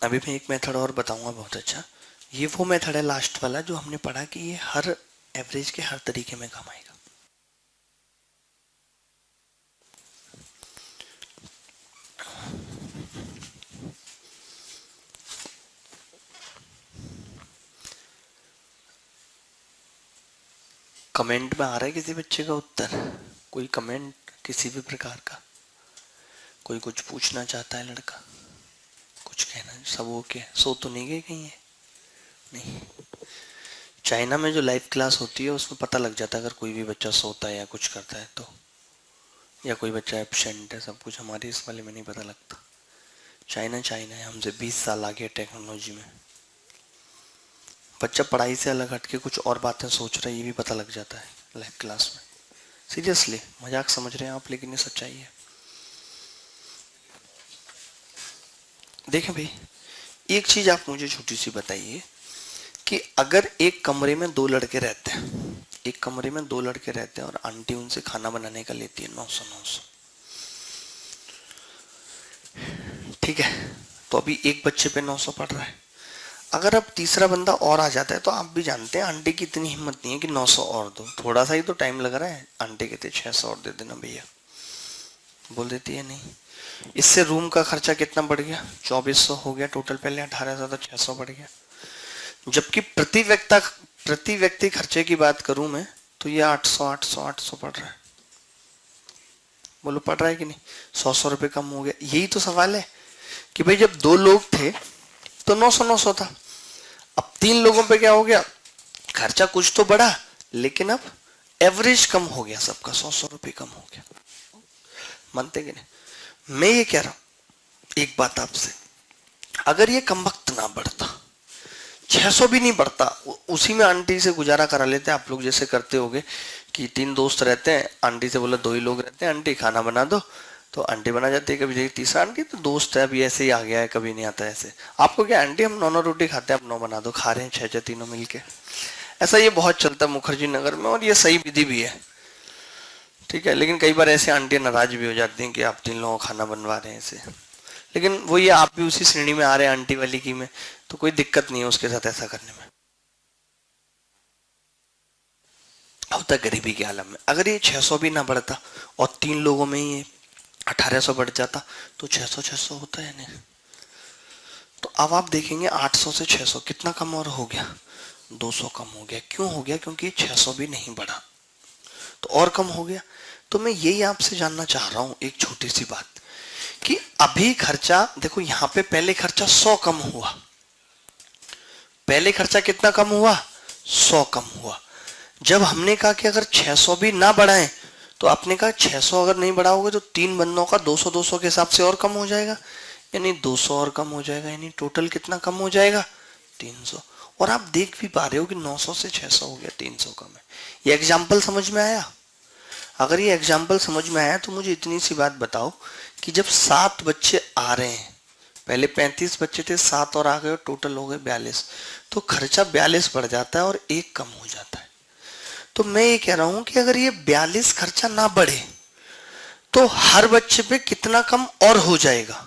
अभी मैं एक मेथड और बताऊंगा बहुत अच्छा, ये वो मेथड है लास्ट वाला जो हमने पढ़ा कि ये हर एवरेज के हर तरीके में काम आएगा। कमेंट में आ रहा है किसी बच्चे का उत्तर, कोई कमेंट किसी भी प्रकार का, कोई कुछ पूछना चाहता है लड़का, कुछ कहना, सब ओके, सो तो नहीं गए कहीं है? नहीं, चाइना में जो लाइव क्लास होती है उसमें पता लग जाता है अगर कोई भी बच्चा सोता है या कुछ करता है तो, या कोई बच्चा एब्सेंट है, सब कुछ। हमारे इस वाले में नहीं पता लगता। चाइना है, हमसे 20 साल आगे टेक्नोलॉजी में। बच्चा पढ़ाई से अलग हटके कुछ और बातें सोच रहा है ये भी पता लग जाता है लाइव क्लास में। सीरियसली, मजाक समझ रहे हैं आप लेकिन ये सच्चाई है। देखें भाई, एक चीज आप मुझे छोटी सी बताइए कि अगर एक कमरे में दो लड़के रहते हैं, एक कमरे में दो लड़के रहते हैं और आंटी उनसे खाना बनाने का लेती है 900, ठीक है, तो अभी एक बच्चे पे 900 पड़ रहा है। अगर अब तीसरा बंदा और आ जाता है तो आप भी जानते हैं आंटी की इतनी हिम्मत नहीं है कि 900 और दो, थोड़ा सा ही तो टाइम लग रहा है। आंटी कहते 600 और दे देना भैया, बोल देती है नहीं। इससे रूम का खर्चा कितना बढ़ गया, 2400 हो गया टोटल, पहले 1800 था, 600 बढ़ गया। जबकि प्रति व्यक्ति खर्चे की बात करूं मैं तो ये 800 पड़ रहा है। बोलो पड़ रहा है कि नहीं, 100 रुपए कम हो गया। यही तो सवाल है कि भाई जब दो लोग थे तो 900 था, अब तीन लोगों पे क्या हो गया, खर्चा कुछ तो बढ़ा लेकिन अब एवरेज कम हो गया सबका, 100 रुपए कम हो गया। मानते कि नहीं? मैं ये कह रहा हूं एक बात आपसे, अगर ये कम वक्त ना बढ़ता, 600 भी नहीं बढ़ता, उसी में आंटी से गुजारा करा लेते आप लोग, जैसे करते होगे कि तीन दोस्त रहते हैं, आंटी से बोला दो ही लोग रहते हैं, आंटी खाना बना दो, तो आंटी बना जाती है। कभी देखिए तीसरा आंटी तो दोस्त है अभी ऐसे ही आ गया है, कभी नहीं आता ऐसे, आपको क्या आंटी हम 9 रोटी खाते हैं, आप 9 बना दो, खा रहे हैं 6 तीनों मिलके। ऐसा ये बहुत चलता है मुखर्जी नगर में, और ये सही विधि भी है, ठीक है। लेकिन कई बार ऐसे आंटी नाराज भी हो जाती हैं कि आप तीन लोगों को खाना बनवा रहे हैं ऐसे, लेकिन वो ये आप भी उसी श्रेणी में आ रहे हैं आंटी वाली की में, तो कोई दिक्कत नहीं है उसके साथ ऐसा करने में। होता गरीबी के आलम में, अगर ये 600 भी ना बढ़ता और तीन लोगों में ही 1800 बढ़ जाता तो 600 होता है नहीं। तो अब आप देखेंगे 800 से 600 कितना कम और हो गया, 200 कम हो गया। क्यों हो गया, क्योंकि 600 भी नहीं बढ़ा तो और कम हो गया। तो मैं यही आपसे जानना चाह रहा हूं एक छोटी सी बात, कि अभी खर्चा देखो, यहां पे पहले खर्चा 100 कम हुआ, पहले खर्चा कितना कम हुआ, 100 कम हुआ। जब हमने कहा कि अगर 600 भी ना बढ़ाएं, तो आपने कहा 600 अगर नहीं बढ़ाओगे तो तीन बंदों का 200 के हिसाब से और कम हो जाएगा, यानी 200 और कम हो जाएगा, यानी टोटल कितना कम हो जाएगा, 300। और आप देख भी पा रहे हो कि 900 से 600 हो गया, 300 कम है। ये एग्जाम्पल समझ में आया? अगर ये एग्जाम्पल समझ में आया तो मुझे इतनी सी बात बताओ कि जब 7 बच्चे आ रहे हैं, पहले 35 बच्चे थे, 7 और आ गए, टोटल हो गए 42, तो खर्चा 42 बढ़ जाता है और एक कम हो जाता है। तो मैं ये कह रहा हूं कि अगर ये 42 खर्चा ना बढ़े तो हर बच्चे पे कितना कम और हो जाएगा।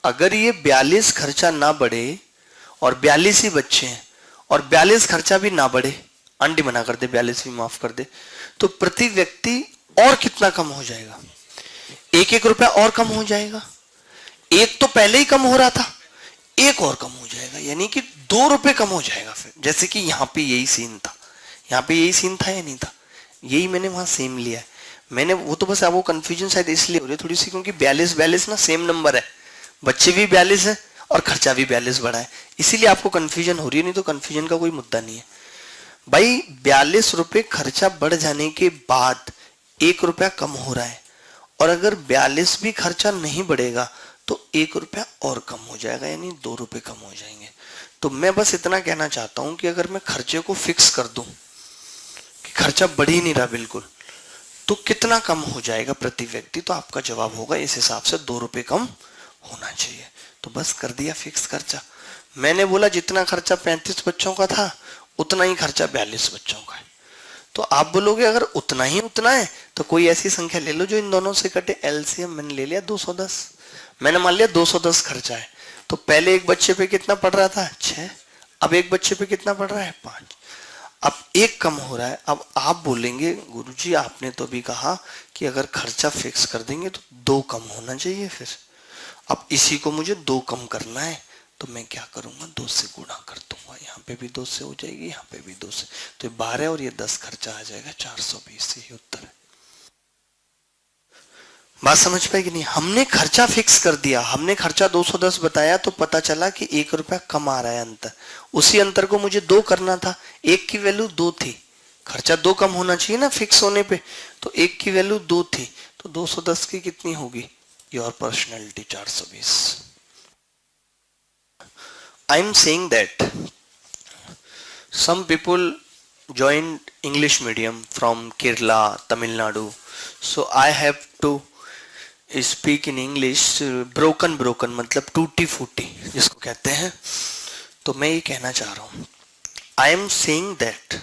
अगर ये 42 खर्चा ना बढ़े और 42 ही बच्चे हैं और 42 खर्चा भी ना बढ़े, आंटी मना कर दे 42 भी माफ कर दे, तो प्रति व्यक्ति और कितना कम हो जाएगा, 1-1 रुपया और कम हो जाएगा। एक तो पहले ही कम हो रहा था, एक और कम हो जाएगा, यानी कि 2 रुपए कम हो जाएगा। फिर जैसे कि यहां पे यही सीन था, यहां पे यही सीन था या नहीं था, यही मैंने वहां सेम लिया है मैंने। वो तो बस आपको कंफ्यूजन शायद इसलिए हो रही है थोड़ी सी, क्योंकि 42 ना सेम नंबर है, बच्चे भी 42 है और खर्चा भी 42 बढ़ा है, इसीलिए आपको कंफ्यूजन हो रही है, नहीं तो कंफ्यूजन का कोई मुद्दा नहीं है भाई। 42 रुपए खर्चा बढ़ जाने के बाद 1 रुपया कम हो रहा है, और अगर 42 भी खर्चा नहीं बढ़ेगा तो 1 रुपया और कम हो जाएगा, यानी 2 रुपए कम हो जाएंगे। तो मैं बस इतना कहना चाहता हूं कि अगर मैं खर्चे को फिक्स कर दूं कि खर्चा बढ़ ही नहीं रहा बिल्कुल, तो कितना कम हो जाएगा प्रति व्यक्ति, तो आपका जवाब होगा इस हिसाब से 2 रुपए कम होना चाहिए। तो बस कर दिया फिक्स खर्चा। मैंने बोला जितना खर्चा 35 बच्चों का था उतना ही खर्चा 42 बच्चों का है। तो आप बोलोगे अगर उतना ही उतना है तो कोई ऐसी संख्या ले लो जो इन दोनों से कटे, एलसीएम मैंने ले लिया 210, मैंने मान लिया 210 खर्चा है। तो पहले एक बच्चे पे कितना पड़ रहा था, 6, अब एक बच्चे पे कितना पड़ रहा है, 5, अब एक कम हो रहा है। अब आप बोलेंगे गुरुजी आपने तो भी कहा कि अगर खर्चा फिक्स कर देंगे तो 2 कम होना चाहिए, फिर अब इसी को मुझे 2 कम करना है, तो मैं क्या करूंगा, 2 से गुणा कर दूंगा, यहाँ पे भी 2 से हो जाएगी, यहाँ पे भी 2 से, तो ये 12 और ये 10 खर्चा आ जाएगा 420, यही उत्तर है। बात समझ पाई कि नहीं? हमने खर्चा फिक्स कर दिया, हमने खर्चा 210 बताया तो पता चला कि 1 रुपया कम आ रहा है अंतर, उसी अंतर को मुझे 2 करना था, 1 की वैल्यू 2 थी, खर्चा 2 कम होना चाहिए ना फिक्स होने पे, तो 1 की वैल्यू 2 थी, तो 210 की कितनी होगी, your personality 420। I am saying that some people joined English medium from Kerala, Tamil Nadu, so I have to speak in English, broken broken मतलब टूटी फूटी जिसको कहते हैं। तो मैं ये कहना चाह रहा हूं, आई एम सेइंग दैट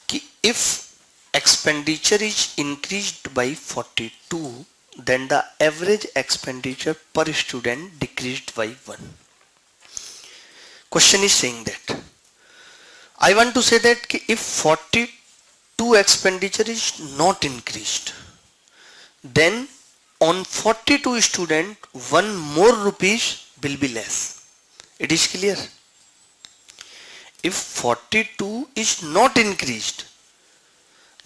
कि if expenditure is increased by 42, then the average expenditure per student decreased by 1. Question is saying that I want to say that if 42 expenditure is not increased, then on 42 student 1 more rupees will be less. It is clear. If 42 is not increased,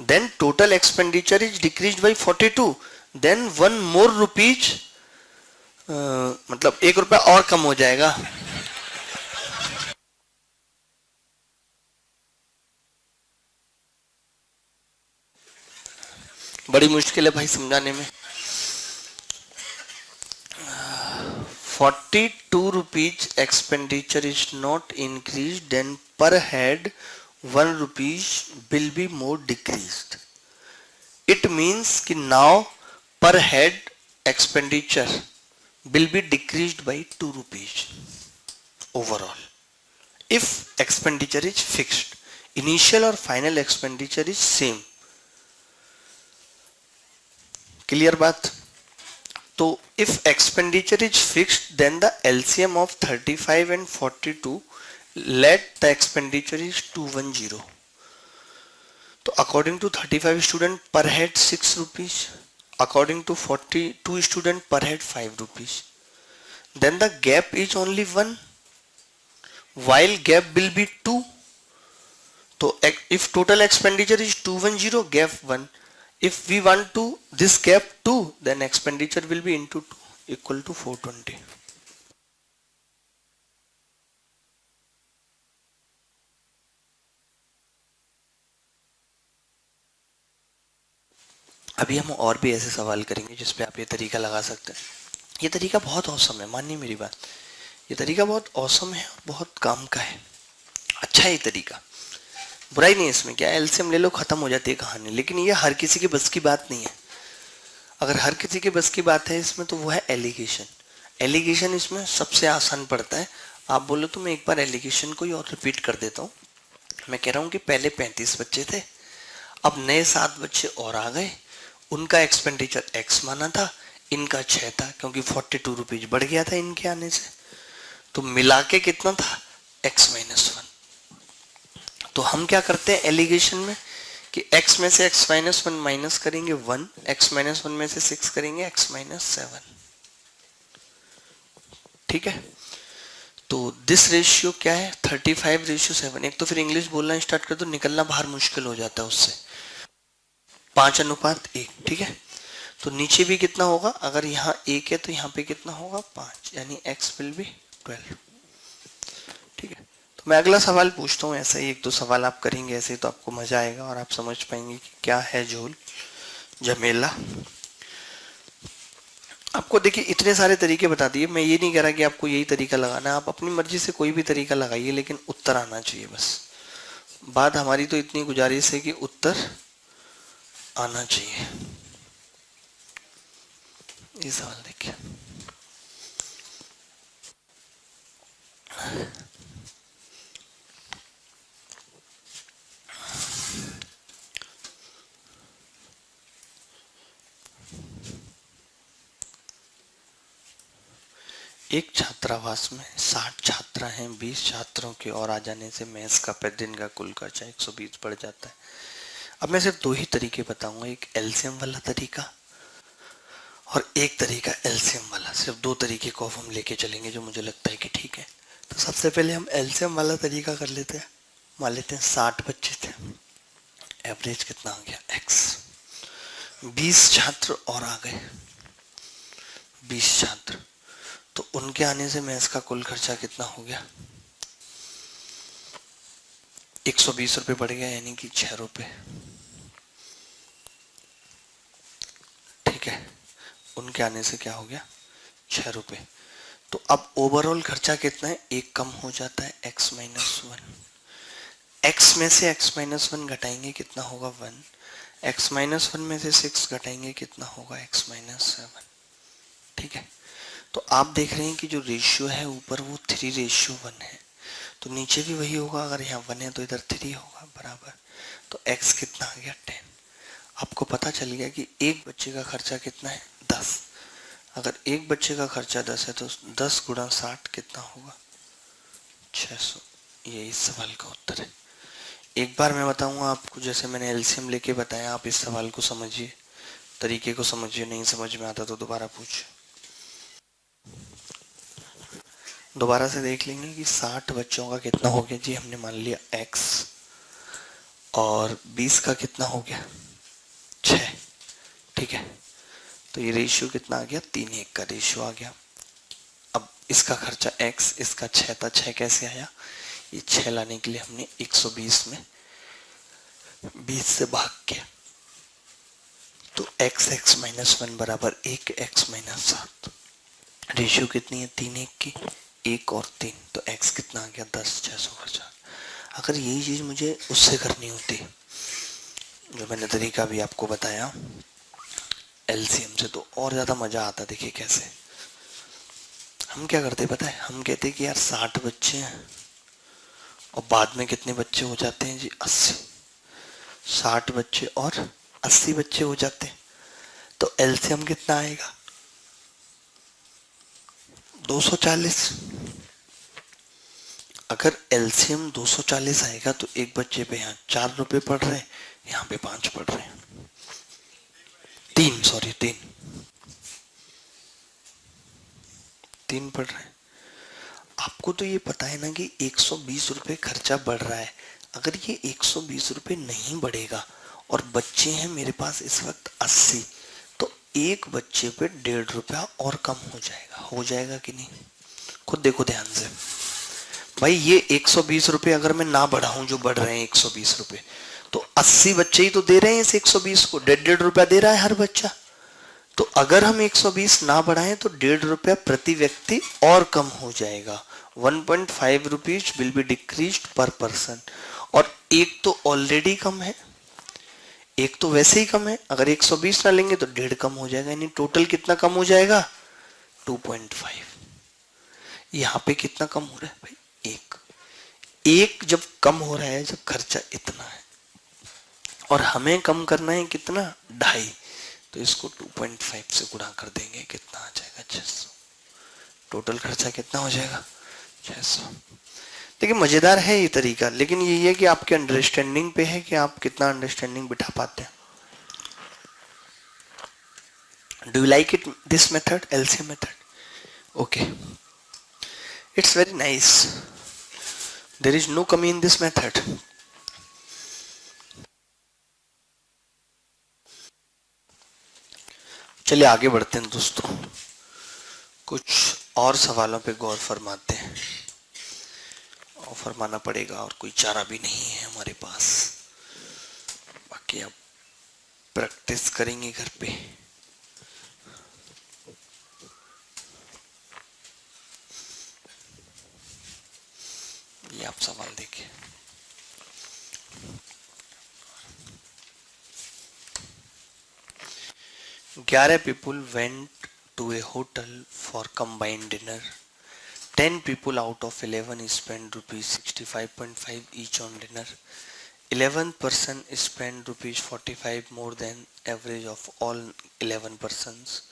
then total expenditure is decreased by 42, then 1 more rupees मतलब 1 रुपया और कम हो जाएगा। बड़ी मुश्किल है भाई समझाने में। 42 rupees expenditure is not increased, then per head 1 rupees will be more decreased. It means कि now per head expenditure will be decreased by 2 rupees overall. If expenditure is fixed, initial or final expenditure is same. Clear बात? तो if expenditure is fixed, then the LCM of 35 and 42, let the expenditure is 210. तो according to 35 student per head 6 rupees, according to 42 student per head 5 rupees. Then the gap is only 1, while gap will be 2. So if total expenditure is 210, gap 1. If we want to this gap 2, then expenditure will be into 2 equal to 420. अभी हम और भी ऐसे सवाल करेंगे जिस पे आप ये तरीका लगा सकते हैं। ये तरीका बहुत औसम है, मानिए मेरी बात, ये तरीका बहुत औसम है और बहुत काम का है, अच्छा है ये तरीका, बुराई नहीं है इसमें। क्या एलसीएम ले लो खत्म हो जाती है कहानी, लेकिन ये हर किसी के बस की बात नहीं है। अगर हर किसी के बस की बात है इसमें तो वो है एलिगेशन। एलिगेशन इसमें सबसे आसान पड़ता है। आप बोलो तो मैं एक बार एलिगेशन को ही और रिपीट कर देता हूँ। मैं कह रहा हूँ कि पहले 35 बच्चे थे, अब नए 7 बच्चे और आ गए, उनका एक्सपेंडिचर एक्स माना था, इनका 6 था, क्योंकि 42 रुपीज बढ़ गया था इनके आने से, तो मिला के कितना था x-1। तो हम क्या करते हैं एलिगेशन में कि x में से x-1 माइनस करेंगे 1, x-1 में से 6 करेंगे x-7। ठीक है, तो दिस रेशियो क्या है 35:7। एक तो फिर इंग्लिश बोलना स्टार्ट कर दो, निकलना बाहर मुश्किल हो जाता है उससे। 5:1। ठीक है, तो नीचे भी कितना होगा, अगर यहाँ 1 है तो यहाँ पे कितना होगा 5, यानी x विल बी 12। ठीक है, तो मैं अगला सवाल पूछता हूँ। ऐसा ही 1-2 सवाल आप करेंगे ऐसे, तो आपको मजा आएगा और आप समझ पाएंगे कि क्या है झोल झमेला। आपको देखिए इतने सारे तरीके बता दिए, मैं ये नहीं कह रहा कि आपको यही तरीका लगाना है, आप अपनी मर्जी से कोई भी तरीका लगाइए, लेकिन उत्तर आना चाहिए बस। बात हमारी तो इतनी गुजारिश है कि उत्तर आना चाहिए। ये सवाल देखिए, एक छात्रावास में 60 छात्र हैं, 20 छात्रों के और आ जाने से मेस का प्रतिदिन का कुल खर्चा 120 बढ़ जाता है। अब मैं सिर्फ 2 ही तरीके बताऊंगा, एक एलसीएम वाला तरीका और एक तरीका एलसीएम वाला। सिर्फ 2 तरीके को हम लेके चलेंगे जो मुझे लगता है कि ठीक है। तो सबसे पहले हम एलसीएम वाला तरीका कर लेते हैं। मान लेते हैं 60 बच्चे थे, एवरेज कितना आ गया x, 20 छात्र और आ गए 20 छात्र, तो उनके आने से मेस का कुल खर्चा कितना हो गया 120 रुपये बढ़ गया, यानी कि 6 रुपये। ठीक है, उनके आने से क्या हो गया 6 रुपये। तो अब ओवरऑल खर्चा कितना है, 1 कम हो जाता है x-1। x में से x-1 घटाएंगे कितना होगा 1, x माइनस वन में से 6 घटाएंगे कितना होगा, x माइनस 7। ठीक है, तो आप देख रहे हैं कि जो रेशियो है ऊपर वो 3:1 है, तो नीचे भी वही होगा। अगर यहाँ 1 है तो इधर 3 होगा बराबर, तो x कितना आ गया 10। आपको पता चल गया कि एक बच्चे का खर्चा कितना है 10। अगर एक बच्चे का खर्चा 10 है तो 10 गुणा 60 कितना होगा 600। ये इस सवाल का उत्तर है। एक बार मैं बताऊंगा आपको, जैसे मैंने एलसीएम लेके बताया, आप इस सवाल को समझिए, तरीके को समझिए, नहीं समझ में आता तो दोबारा पूछिए। दोबारा से देख लेंगे कि 60 बच्चों का कितना हो गया जी, हमने मान लिया x, और 20 का कितना हो गया 6। ठीक है, तो ये रेशियो कितना आ गया 3:1 का रेशियो आ गया। अब इसका खर्चा x, इसका 6 था, 6 कैसे आया, ये 6 लाने के लिए हमने 120 में 20 से भाग किया, तो x माइनस 1 बराबर 1, x माइनस 7। रेशियो कितनी है 3:1 की, 1 और 3, तो x कितना आ गया 10, 600 खर्चा। अगर यही चीज मुझे उससे करनी होती, जो मैंने तरीका भी आपको बताया एलसीएम से, तो और ज्यादा मजा आता। देखिए कैसे हम क्या करते पता है, हम कहते कि यार 60 बच्चे हैं और बाद में कितने बच्चे हो जाते हैं जी 80। 60 बच्चे और 80 बच्चे हो जाते हैं, तो एलसीएम कितना आएगा 240। अगर एलसीएम 240 आएगा तो एक बच्चे पे यहाँ 4 रुपए पड़ रहे हैं, यहाँ पे 5 पड़ रहे हैं, 3 पड़ रहे हैं। आपको तो ये पता है ना कि 120 रुपए खर्चा बढ़ रहा है। अगर ये 120 रुपए नहीं बढ़ेगा और बच्चे हैं मेरे पास इस वक्त 80, तो एक बच्चे पे 1.5 रुपया और कम हो जाएगा कि नहीं? खुद देखो ध्यान से भाई, ये 120 रुपए अगर मैं ना बढ़ाऊं, जो बढ़ रहे हैं 120 रुपए, तो 80 बच्चे ही तो दे रहे हैं इस 120 को, 1.5 रुपया दे रहा है हर बच्चा। तो अगर हम 120 ना बढ़ाएं तो 1.5 रुपया प्रति व्यक्ति और कम हो जाएगा। 1.5 रुपीज विल बी डिक्रीज्ड पर पर्सन। और एक तो ऑलरेडी कम है, एक तो वैसे ही कम है। अगर 120 ना लेंगे तो 1.5 कम हो जाएगा, यानी टोटल कितना कम हो जाएगा 2.5। यहाँ पे कितना कम हो रहा है भाई, एक जब कम हो रहा है, जब खर्चा इतना है और हमें कम करना है कितना 2.5, तो इसको 2.5 से गुणा कर देंगे, कितना आ जाएगा 600। टोटल खर्चा कितना हो जाएगा 600। देखिए मजेदार है ये तरीका, लेकिन यही है कि आपके अंडरस्टैंडिंग पे है कि आप कितना अंडरस्टैंडिंग बिठा पाते हैं। Do you like it this method, LCM method? Okay, it's very nice, there is no कमी इन दिस मेथड। चलिए आगे बढ़ते हैं दोस्तों, कुछ और सवालों पे गौर फरमाते हैं, और फरमाना पड़ेगा और कोई चारा भी नहीं है हमारे पास। बाकी आप प्रैक्टिस करेंगे घर पे। ये आप सवाल देखिए, ग्यारह people went to a hotel for combined dinner. 10 people out of 11 spent rupees 65.5 each on dinner. 11th person spent rupees 45 more than average of all 11 persons.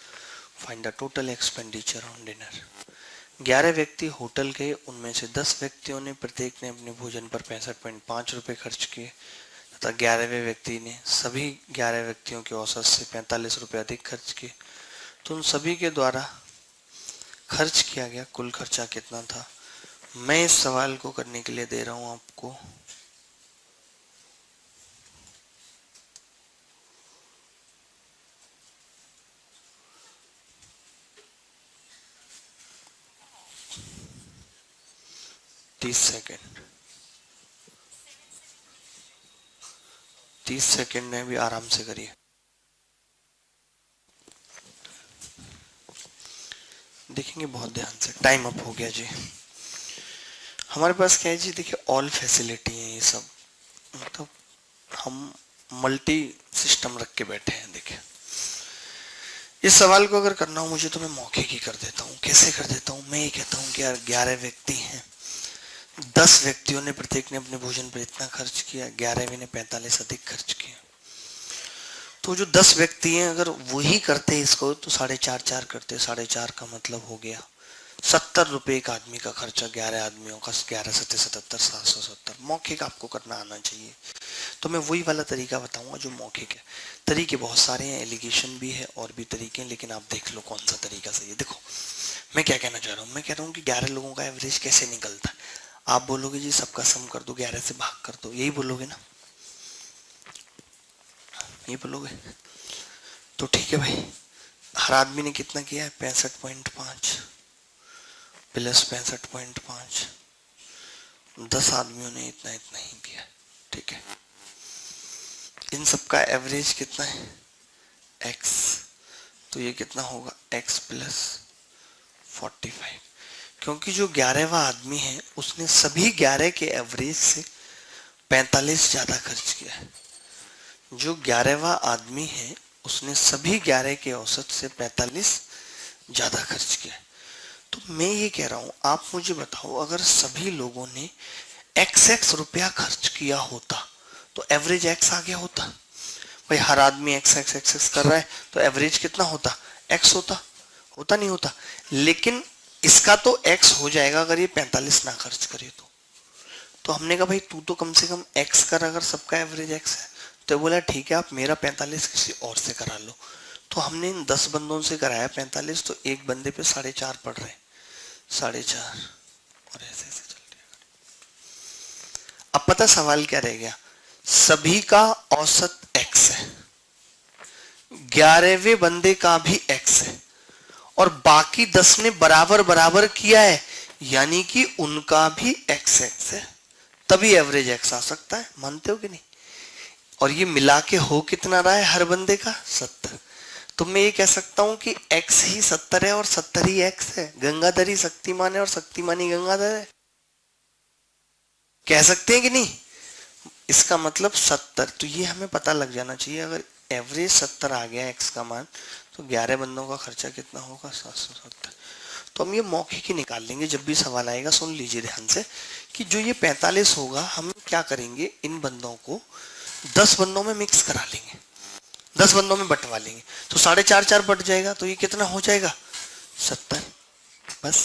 Find the total expenditure on dinner. 11 व्यक्ति होटल गए, उनमें से 10 व्यक्तियों ने प्रत्येक ने अपने भोजन पर 65.5 रुपए खर्च किए तथा 11वें व्यक्ति ने सभी 11 व्यक्तियों के औसत से 45 रुपए अधिक खर्च किए। तो उन सभी के द्वारा खर्च किया गया कुल खर्चा कितना था? मैं इस सवाल को करने के लिए दे रहा हूं आपको 30 सेकेंड। 30 सेकेंड में भी आराम से करिए। देखेंगे बहुत ध्यान से। टाइम अप हो गया जी। हमारे पास क्या है जी, देखिए ऑल फैसिलिटी है ये सब, मतलब हम मल्टी सिस्टम रख के बैठे हैं। देखिए इस सवाल को अगर करना हो मुझे तो मैं मौके की कर देता हूँ। कैसे कर देता हूँ? मैं ये कहता हूँ कि यार 11 व्यक्ति हैं, 10 व्यक्तियों ने प्रत्येक ने अपने भोजन पर इतना खर्च किया, 11वें ने 45 अधिक खर्च किया। तो जो 10 व्यक्ति हैं अगर वही करते इसको तो 4.5 करते, 4.5 का मतलब हो गया 70 रुपए एक आदमी का खर्चा, 11 आदमियों का 11 सत्ते 77, 770। मौखिक आपको करना आना चाहिए। तो मैं वही वाला तरीका बताऊंगा जो मौखिक है। तरीके बहुत सारे हैं, एलिगेशन भी है और भी तरीके हैं, लेकिन आप देख लो कौन सा तरीका सही है। देखो मैं क्या कहना चाह रहा हूँ, मैं कह रहा हूँ कि 11 लोगों का एवरेज कैसे निकलता है। आप बोलोगे जी सबका सम कर दो, 11 से भाग कर दो, यही बोलोगे ना, ये बोलोगे तो ठीक है भाई। हर आदमी ने कितना किया है? 65.5 प्लस 65.5, 10 आदमियों ने इतना इतना ही किया, ठीक है। इन सबका एवरेज कितना है? x, तो ये कितना होगा? x प्लस 45, क्योंकि जो 11वां आदमी है उसने सभी 11 के एवरेज से 45 ज्यादा खर्च किया है। जो 11वां आदमी है उसने सभी 11 के औसत से 45 ज्यादा खर्च किया है। तो मैं ये कह रहा हूं, आप मुझे बताओ अगर सभी लोगों ने XX रुपया खर्च किया होता तो एवरेज x आ गया होता। भाई हर आदमी x कर रहा है तो एवरेज कितना होता? x होता, होता नहीं होता। लेकिन इसका तो x हो जाएगा अगर ये 45 ना खर्च करे तो हमने कहा भाई तू तो कम से कम x कर, अगर सबका एवरेज x है। तो बोला ठीक है आप मेरा 45 किसी और से करा लो। तो हमने इन 10 बंदों से कराया 45, तो एक बंदे पे 4.5 पड़ रहे, 4.5 और ऐसे ऐसे चल रही है। अब पता सवाल क्या रह गया? सभी का औसत x है, 11वें बंदे का भी x है और बाकी 10 ने बराबर बराबर किया है, यानी कि उनका भी x है, तभी एवरेज x आ सकता है। मानते हो कि नहीं? और ये मिला के हो कितना रहा है हर बंदे का? 70। तो मैं ये कह सकता हूं कि x ही 70 है और 70 ही x है। गंगाधर ही शक्तिमान है और शक्तिमान ही गंगाधर है। कह सकते हैं कि नहीं? इसका मतलब 70। तो ये हमें पता लग जाना चाहिए, अगर एवरेज 70 आ गया x का मान तो 11 बंदों का खर्चा कितना होगा? 770। तो हम ये मौखिक ही निकाल लेंगे जब भी सवाल आएगा। सुन लीजिए ध्यान से कि जो ये 45 होगा हम क्या करेंगे, इन बंदों को 10 बंदों में मिक्स करा लेंगे, 10 बंदों में बंटवा लेंगे, तो 4.5 बट जाएगा, तो ये कितना हो जाएगा? 70। बस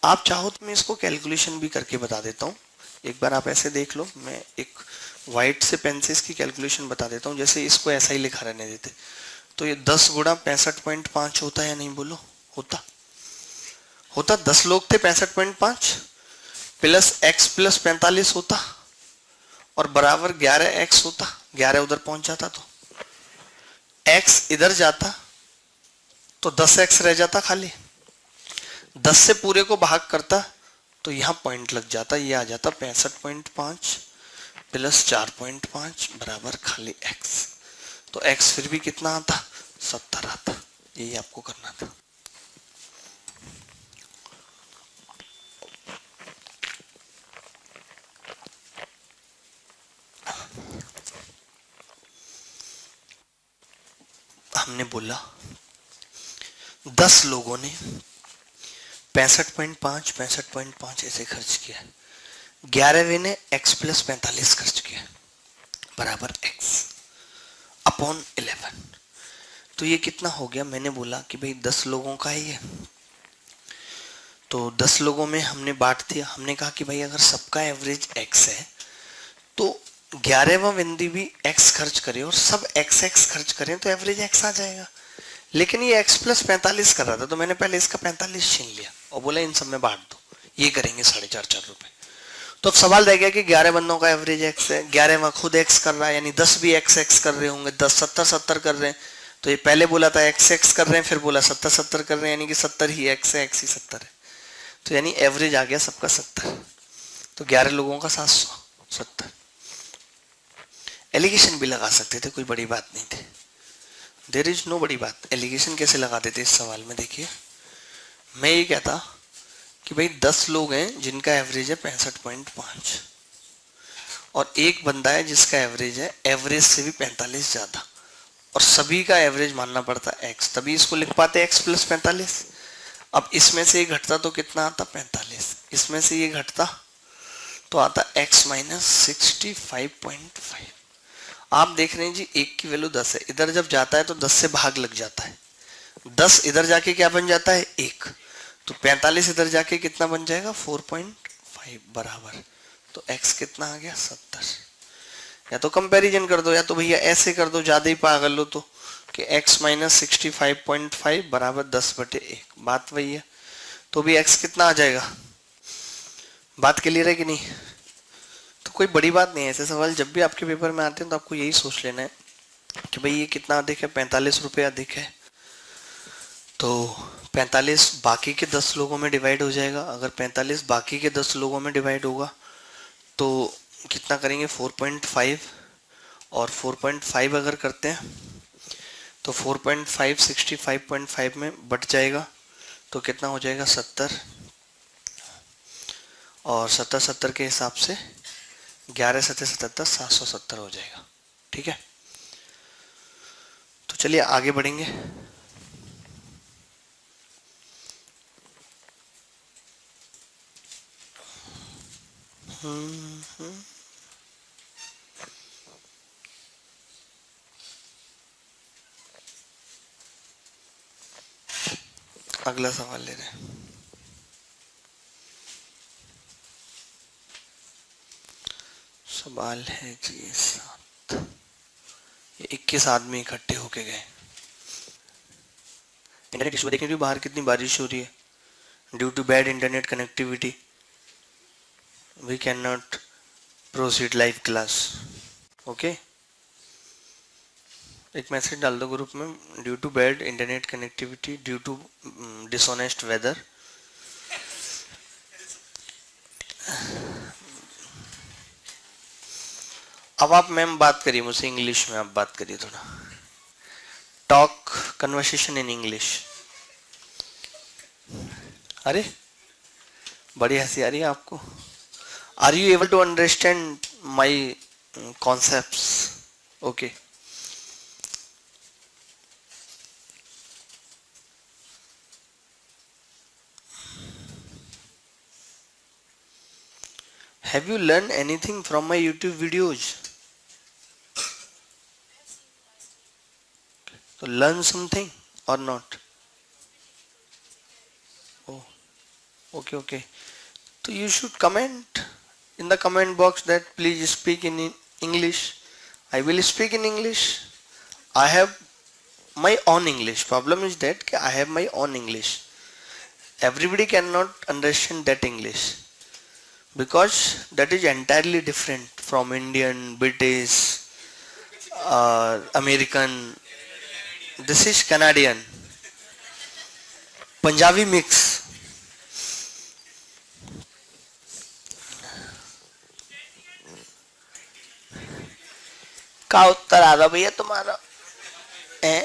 आप चाहो तो मैं इसको कैलकुलेशन भी करके बता देता हूँ। एक बार आप ऐसे देख लो, मैं एक व्हाइट से पेन से इसकी कैलकुलेशन बता देता हूँ। जैसे इसको ऐसा ही लिखा रहने देते तो ये 10 गुणा 65.5 होता है या नहीं? बोलो होता, होता। 10 लोग थे, 65.5 प्लस x प्लस 45 होता और बराबर 11x होता। 11 उधर पहुंच जाता तो x इधर जाता तो 10x रह जाता खाली। 10 से पूरे को भाग करता तो यहां पॉइंट लग जाता, ये आ जाता 65.5 प्लस 4.5 बराबर खाली x। तो x फिर भी कितना आता? 70 आता। यही आपको करना था। हमने बोला 10 लोगों ने 65.5 ऐसे खर्च किया, 11वें ने x प्लस 45 खर्च किया बराबर x अपॉन 11। तो ये कितना हो गया? मैंने बोला कि भाई 10 लोगों का ही है तो 10 लोगों में हमने बांट दिया। हमने कहा कि भाई अगर सबका एवरेज x है तो 11वां बंदी भी x खर्च करे और सब x खर्च करें तो एवरेज x आ जाएगा। लेकिन ये x प्लस 45 कर रहा था तो मैंने पहले इसका 45 छीन लिया और बोला इन सब में बांट दो, ये करेंगे 4.5 रुपए। तो अब सवाल रह गया कि 11 बंदों का एवरेज x है, 11वां खुद x कर रहा है, यानी 10 भी x कर रहे होंगे, 10 70 कर रहे हैं। तो ये पहले बोला था x कर रहे हैं, फिर बोला 70 कर रहे हैं, यानी कि 70 ही x है, x ही 70 है। तो यानी एवरेज आ गया सबका 70। तो 11 लोगों का 770। एलिगेशन भी लगा सकते थे, कोई बड़ी बात नहीं थी। देयर इज नो बड़ी बात। एलिगेशन कैसे लगा देते इस सवाल में? देखिए मैं ये कहता कि भाई 10 लोग हैं जिनका एवरेज है 65.5 और एक बंदा है जिसका एवरेज है एवरेज से भी 45 ज्यादा। और सभी का एवरेज मानना पड़ता है x, तभी इसको लिख पाते x प्लस 45। अब इसमें से ये घटता तो कितना आता 45, इसमें से ये घटता तो आता x माइनस 65.5। आप देख रहे हैं जी एक की वैल्यू 10 है, इधर जब जाता है तो 10 से भाग लग जाता है, 10 इधर जाके क्या बन जाता है 1, तो 45 इधर जाके कितना बन जाएगा 4.5 बराबर, तो x कितना आ गया 70। या तो कंपैरिजन कर दो या तो भैया ऐसे कर दो, ज्यादा ही पागल हो तो कि x माइनस 65.5 बराबर 10/1, बात वही है, तो भी x कितना आ जाएगा। बात क्लियर है कि नहीं। तो कोई बड़ी बात नहीं है, ऐसे सवाल जब भी आपके पेपर में आते हैं तो आपको यही सोच लेना है कि भाई ये कितना अधिक है, 45 रुपये अधिक है, तो 45 बाकी के 10 लोगों में डिवाइड हो जाएगा। अगर 45 बाकी के 10 लोगों में डिवाइड होगा तो कितना करेंगे 4.5, और 4.5 अगर करते हैं तो 4.5 65.5 में बट जाएगा तो कितना हो जाएगा 70, और 70 के हिसाब से 11 7 77 770 हो जाएगा। ठीक है, तो चलिए आगे बढ़ेंगे। अगला सवाल ले रहे हैं। सवाल है जी 7, ये 21 आदमी इकट्ठे होके गए। इंटरनेट इशू देखने की बाहर कितनी बारिश हो रही है, due to bad internet connectivity we can not proceed live class. Okay, एक मैसेज डाल दो ग्रुप में, due to bad internet connectivity due to dishonest weather. अब आप मैम बात करिए मुझसे इंग्लिश में, आप बात करिए थोड़ा, टॉक कन्वर्सेशन इन इंग्लिश। अरे बड़ी हंसी आ रही है आपको। Are you able to understand my concepts? Okay, have you learned anything from my YouTube videos? So learn something or not? Oh, okay. So you should comment in the comment box that please speak in English. I will speak in English. I have my own English. Problem is that I have my own English. Everybody cannot understand that English because that is entirely different from Indian, British, American. This is Canadian, Punjabi mix. का उत्तर आ रहा भैया तुम्हारा है?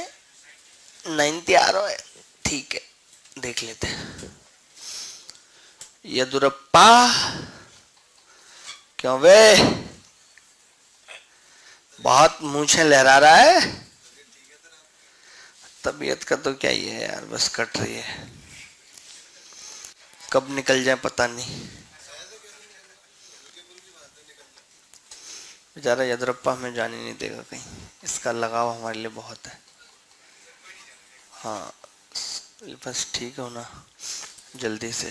90 आ रहा है, ठीक है देख लेते हैं। यदुरप्पा क्यों वे बहुत मूंछें लहरा रहा है? तबीयत का तो क्या ही है यार, बस कट रही है, कब निकल जाए पता नहीं। बेचारा यदुरप्पा हमें जाने नहीं देगा कहीं, इसका लगाव हमारे लिए बहुत है। हाँ बस ठीक हो ना जल्दी से।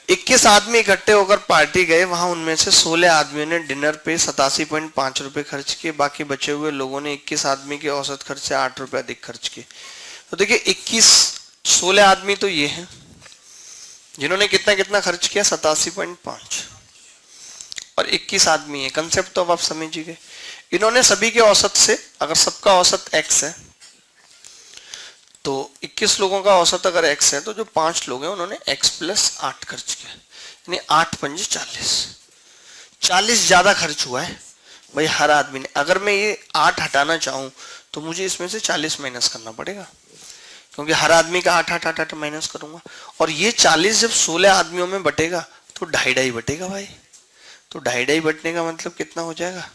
21 आदमी इकट्ठे होकर पार्टी गए, वहां उनमें से 16 आदमियों ने डिनर पे 87.5 रुपए खर्च किए, बाकी बचे हुए लोगों ने 21 आदमी के औसत खर्च से 8 रुपए अधिक खर्च किए। तो देखिए 16 आदमी तो ये हैं जिन्होंने कितना कितना खर्च किया 87.5, और 21 आदमी है। कंसेप्ट तो अब आप समझिए, इन्होंने सभी के औसत से, अगर सबका औसत x है तो 21 लोगों का औसत अगर x है तो जो 5 लोग हैं उन्होंने x प्लस 8 खर्च किया, यानी 8 पंजे 40 ज्यादा खर्च हुआ है भाई हर आदमी ने। अगर मैं ये 8 हटाना चाहूं तो मुझे इसमें से 40 माइनस करना पड़ेगा, क्योंकि हर आदमी का 8 माइनस करूंगा, और ये 40 जब 16 आदमियों में बटेगा तो 2.5 बटेगा भाई, तो 2.5 बटने का मतलब कितना हो जाएगा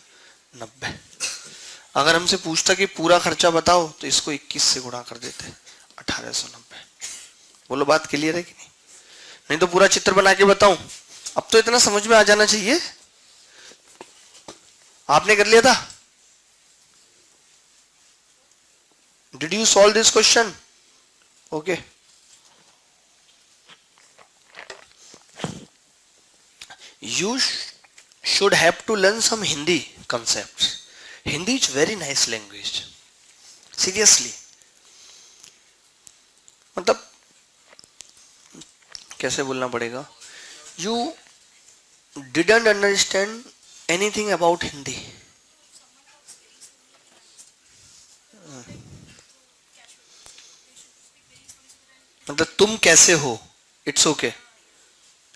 90। अगर हमसे पूछता कि पूरा खर्चा बताओ तो इसको 21 से गुणा कर देते, 1890। बोलो बात क्लियर है कि नहीं? नहीं तो पूरा चित्र बना के बताऊं? अब तो इतना समझ में आ जाना चाहिए। आपने कर लिया था? Did you solve this question? Okay. You should have to learn some Hindi concepts. Hindi is very nice language. Seriously. मतलब कैसे बोलना पड़ेगा? You didn't understand anything about Hindi. मतलब तुम कैसे हो? It's okay.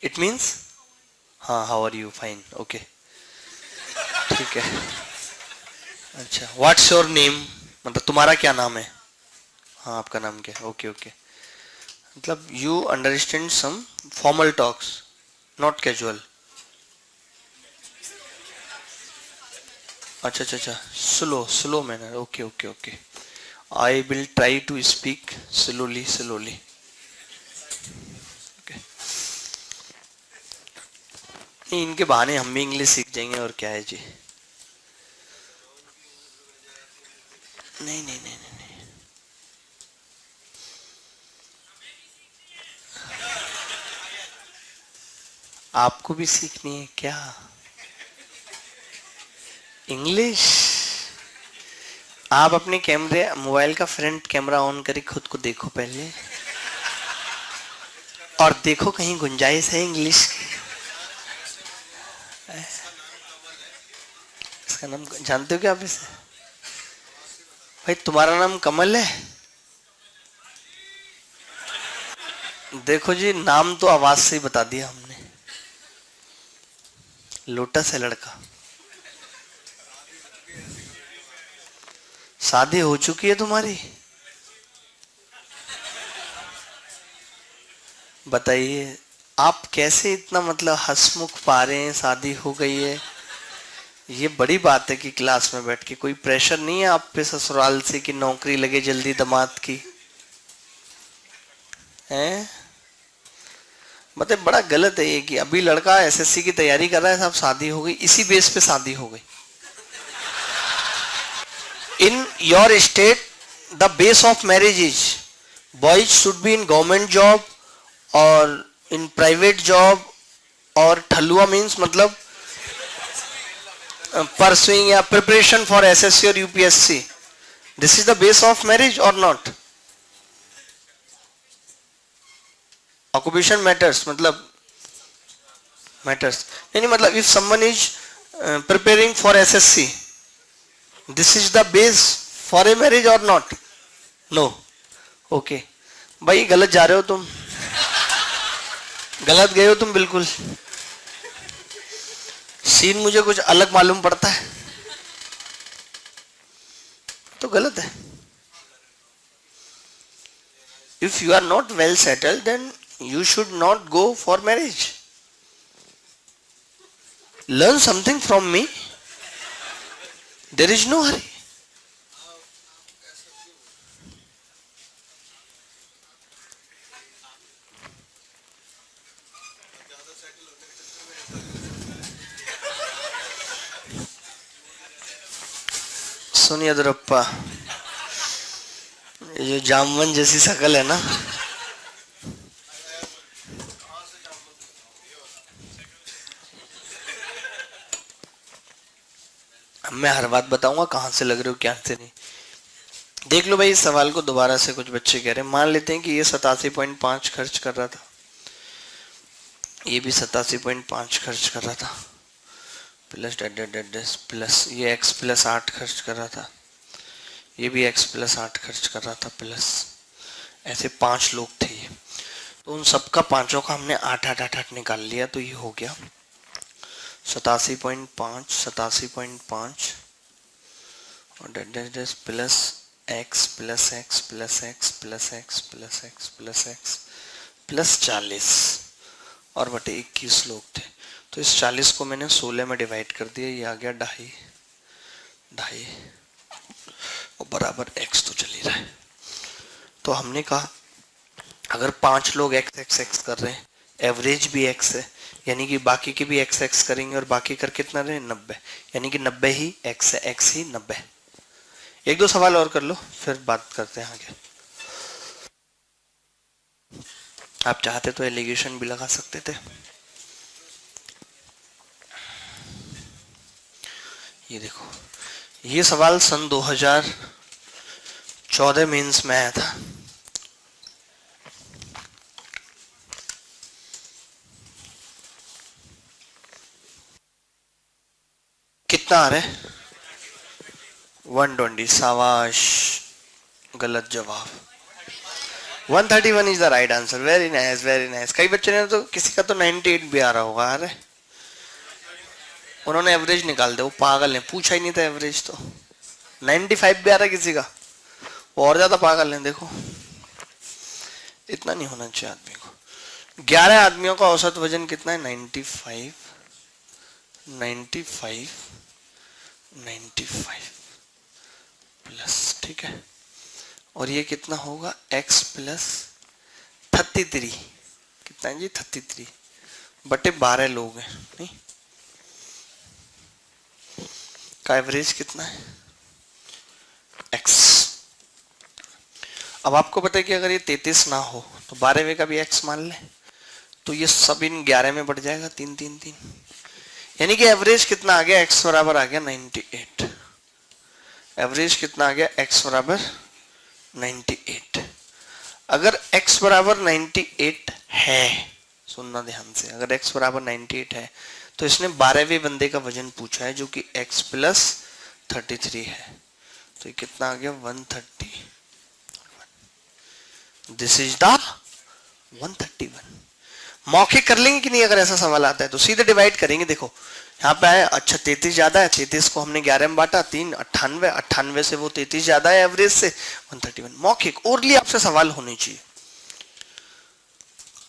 It means हाँ, how are you? Fine, okay, ठीक है। अच्छा, व्हाट्स योर नेम? मतलब तुम्हारा क्या नाम है? हाँ, आपका नाम क्या है? Okay okay. मतलब you understand some formal talks, not casual. अच्छा अच्छा अच्छा, slow slow manner, okay okay okay. I will try to speak slowly slowly. नहीं, इनके बहाने हम भी इंग्लिश सीख जाएंगे, और क्या है जी। नहीं नहीं नहीं नहीं, नहीं। आपको भी सीखनी है क्या इंग्लिश? आप अपने कैमरे, मोबाइल का फ्रंट कैमरा ऑन करके खुद को देखो पहले, और देखो कहीं गुंजाइश है इंग्लिश की। इसका नाम जानते हो क्या आप इसे? भाई तुम्हारा नाम कमल है? देखो जी, नाम तो आवाज से ही बता दिया हमने। लोटस है लड़का। शादी हो चुकी है तुम्हारी? बताइए, आप कैसे इतना मतलब हंसमुख पा रहे हैं? शादी हो गई है, ये बड़ी बात है कि क्लास में बैठ के कोई प्रेशर नहीं है आप पे ससुराल से कि नौकरी लगे जल्दी दामाद की, हैं? मतलब बड़ा गलत है ये कि अभी लड़का एसएससी की तैयारी कर रहा है, साहब शादी हो गई, इसी बेस पे शादी हो गई। In your state the base of marriage is boys should be in government job और इन प्राइवेट जॉब, और ठलुआ मीन्स मतलब pursuing या preparation for SSC or UPSC. This is the base of marriage or not? Occupation matters, मतलब matters. नहीं मतलब if someone is preparing for SSC, this is the base for a marriage or not? No. Okay. भाई गलत जा रहे हो तुम, गलत गए हो तुम बिल्कुल। सीन मुझे कुछ अलग मालूम पड़ता है, तो गलत है। If you are not well settled, then you should not go for marriage. Learn something from me. There is no hurry. सुनिए दुरप्पा, ये जामवन जैसी शक्ल है ना, मैं हर बात बताऊंगा कहां से लग रहे हो क्या से नहीं। देख लो भाई, इस सवाल को दोबारा से कुछ बच्चे कह रहे हैं। मान लेते हैं कि ये 87.5 खर्च कर रहा था, ये भी 87.5 खर्च कर रहा था, प्लस प्लस ये x प्लस 8 खर्च कर रहा था, ये भी x प्लस 8 खर्च कर रहा था, प्लस ऐसे 5 लोग थे ये, तो उन सबका पांचों का हमने 8 निकाल लिया, तो ये हो गया 87.5 और plus x plus x plus x plus x plus x plus x plus 40 और बटे 21 लोग थे। तो इस 40 को मैंने 16 में डिवाइड कर दिया, ये आ गया 2.5 बराबर x तो चल ही रहा है। तो हमने कहा अगर 5 लोग x कर रहे हैं, एवरेज भी x है, यानी कि बाकी के भी x करेंगे और बाकी कर कितना रहे 90, यानी कि 90 ही x है, x ही 90। एक दो सवाल और कर लो फिर बात करते हैं आगे। आप चाहते तो एलिगेशन भी लगा सकते थे। ये देखो, ये सवाल सन 2014 मेंस में आया था। कितना आ रहा है 120, शाबाश, गलत जवाब। 131 is the right answer. Very nice very nice. कई बच्चे ने तो, किसी का तो 98 भी आ रहा होगा। अरे उन्होंने एवरेज निकाल दिया, वो पागल है, पूछा ही नहीं था एवरेज। तो 95 भी आ रहा है किसी का, वो और ज्यादा पागल है। देखो इतना नहीं होना चाहिए आदमी को। 11 आदमियों का औसत वजन कितना है 95 प्लस, ठीक है। और ये कितना होगा x प्लस 33, कितना है जी 33 बटे 12 लोग हैं, नहीं का एवरेज कितना है x। अब आपको पता है कि अगर ये 33 ना हो तो 12वें का भी x मान ले, तो ये सब इन 11 में बढ़ जाएगा, 3 3 3, यानी कि एवरेज कितना आ गया x बराबर आ गया 98। एवरेज कितना आ गया x बराबर 98। अगर x बराबर 98 है, सुनना ध्यान से, अगर x बराबर 98 है तो इसने 12वें बंदे का वजन पूछा है जो कि x प्लस 33 है। तो ये कितना आ गया 130। This is the 131। मौखिक कर लेंगे कि नहीं? अगर ऐसा सवाल आता है तो सीधे डिवाइड करेंगे। देखो यहाँ पे आया, अच्छा 33 ज्यादा है, 33 को हमने 11 में बांटा, 3 98, 98 से वो 33 ज्यादा है एवरेज से 131। मौखिक ओरली आपसे सवाल होने चाहिए।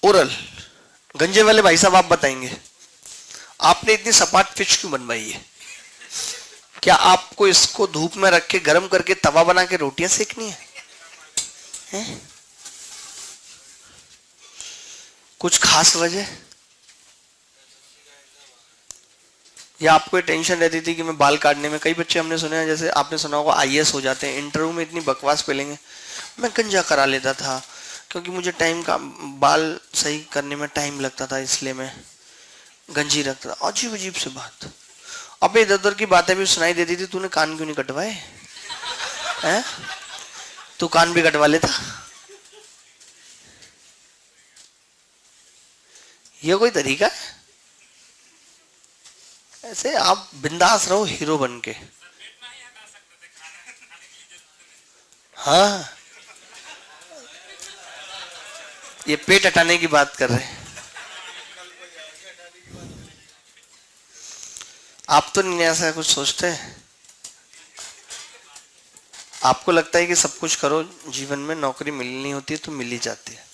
ओरल गंजे वाले भाई साहब आप बताएंगे, आपने इतनी सपाट फिश क्यों बनवाई है? क्या आपको इसको धूप में रख के गर्म करके तवा बना के रोटियां सेकनी है? कुछ खास वजह, या आपको टेंशन रहती थी कि मैं बाल काटने में, कई बच्चे हमने सुने हैं, जैसे आपने सुना होगा आईएएस हो जाते हैं, इंटरव्यू में इतनी बकवास पेलेंगे, मैं गंजा करा लेता था क्योंकि मुझे टाइम का, बाल सही करने में टाइम लगता था, इसलिए मैं गंजी रखता था। अजीब अजीब से बात, अब इधर उधर की बातें भी सुनाई देती थी, तूने कान क्यों नहीं कटवाए हैं? तू कान भी कटवा लेता। ये कोई तरीका है? ऐसे आप बिंदास रहो हीरो बन के। हाँ, ये पेट हटाने की बात कर रहे हैं आप, तो नहीं ऐसा कुछ सोचते हैं? आपको लगता है कि सब कुछ करो जीवन में, नौकरी मिलनी होती है तो मिल ही जाती है।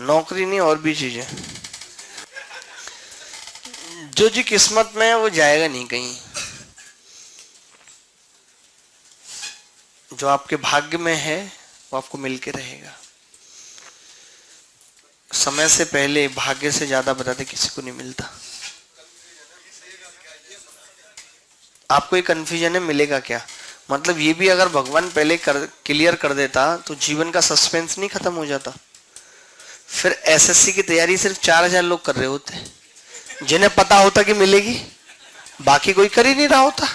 नौकरी नहीं, और भी चीजें, जो जी किस्मत में है वो जाएगा नहीं कहीं। जो आपके भाग्य में है वो आपको मिलके रहेगा। समय से पहले भाग्य से ज्यादा बताते किसी को नहीं मिलता। आपको एक कंफ्यूजन है, मिलेगा क्या? मतलब ये भी अगर भगवान पहले क्लियर कर देता तो जीवन का सस्पेंस नहीं खत्म हो जाता। फिर एसएससी की तैयारी सिर्फ 4000 लोग कर रहे होते जिन्हें पता होता कि मिलेगी, बाकी कोई कर ही नहीं रहा होता।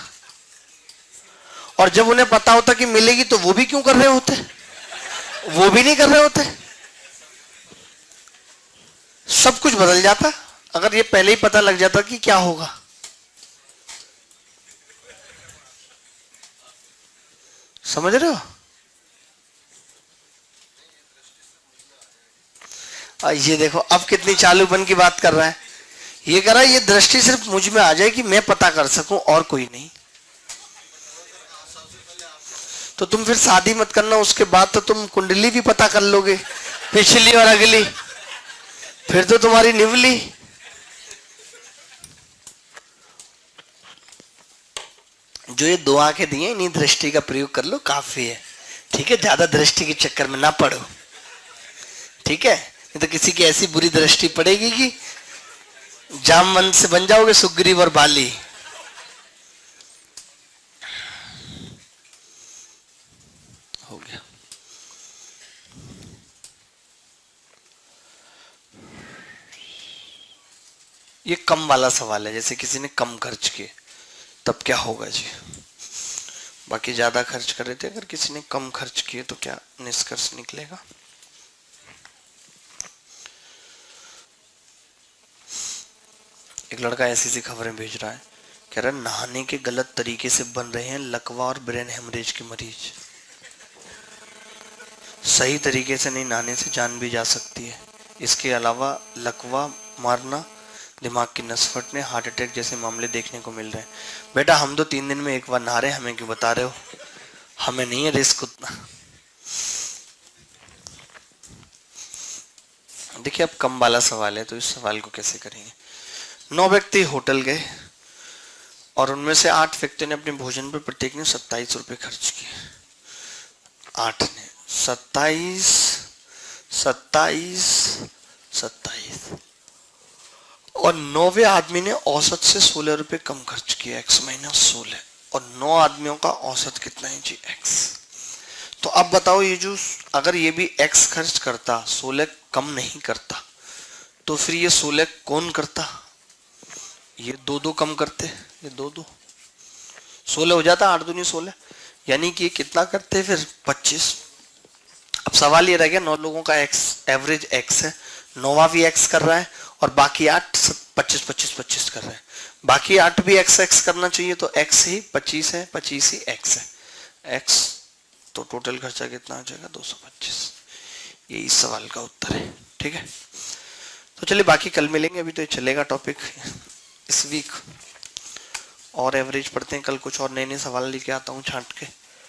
और जब उन्हें पता होता कि मिलेगी तो वो भी क्यों कर रहे होते? वो भी नहीं कर रहे होते। सब कुछ बदल जाता अगर ये पहले ही पता लग जाता कि क्या होगा। समझ रहे हो? ये देखो अब कितनी चालूपन की बात कर रहा है। ये कह रहा है ये दृष्टि सिर्फ मुझ में आ जाए कि मैं पता कर सकूं और कोई नहीं। तो तुम फिर शादी मत करना, उसके बाद तो तुम कुंडली भी पता कर लोगे, पिछली और अगली, फिर तो तुम्हारी निवली। जो ये 2 आंखें दी हैं इन्हीं दृष्टि का प्रयोग कर लो, काफी है। ठीक है, ज्यादा दृष्टि के चक्कर में ना पड़ो। ठीक है, नहीं तो किसी की ऐसी बुरी दृष्टि पड़ेगी कि जामवंत से बन जाओगे सुग्रीव और बाली। हो गया। ये कम वाला सवाल है, जैसे किसी ने कम खर्च किए तब क्या होगा जी। बाकी ज्यादा खर्च कर रहे थे, अगर किसी ने कम खर्च किए तो क्या निष्कर्ष निकलेगा। एक लड़का ऐसी सी खबरें भेज रहा है, कह रहा है नहाने के गलत तरीके से बन रहे हैं लकवा और ब्रेन हेमरेज के मरीज। सही तरीके से नहीं नहाने से जान भी जा सकती है। इसके अलावा लकवा मारना, दिमाग की नस फटने, हार्ट अटैक जैसे मामले देखने को मिल रहे हैं। बेटा हम तो 3 दिन में एक बार नहा रहे, हमें क्यों बता रहे हो? हमें नहीं है रिस्क उतना। देखिए अब कम वाला सवाल है तो इस सवाल को कैसे करेंगे। 9 व्यक्ति होटल गए और उनमें से 8 व्यक्तियों ने अपने भोजन पर प्रत्येक ने 27 रुपए खर्च किए। 8 ने 27 27 27 और 9वें आदमी ने औसत से 16 रुपए कम खर्च किया। x माइनस 16 और 9 आदमियों का औसत कितना है जी? x। तो अब बताओ ये जो, अगर ये भी x खर्च करता, 16 कम नहीं करता, तो फिर ये 16 कौन करता? ये 2 कम करते, ये 2 16 हो जाता, 8 दूनी 16, यानी कि ये कितना करते फिर? 25। अब सवाल ये रह गया 9 लोगों का x एवरेज x है, 9वां भी x कर रहा है और बाकी 8 25 25 25 कर रहे हैं। बाकी 8 भी x x करना चाहिए, तो x ही 25 है, 25 ही x है, x तो टोटल खर्चा कितना हो जाएगा? 225। यही इस सवाल का उत्तर है। ठीक है, तो चलिए बाकी कल मिलेंगे, अभी तो ये चलेगा टॉपिक इस वीक, और एवरेज पढ़ते हैं। कल कुछ और नए नए सवाल लेके आता हूँ छांट के।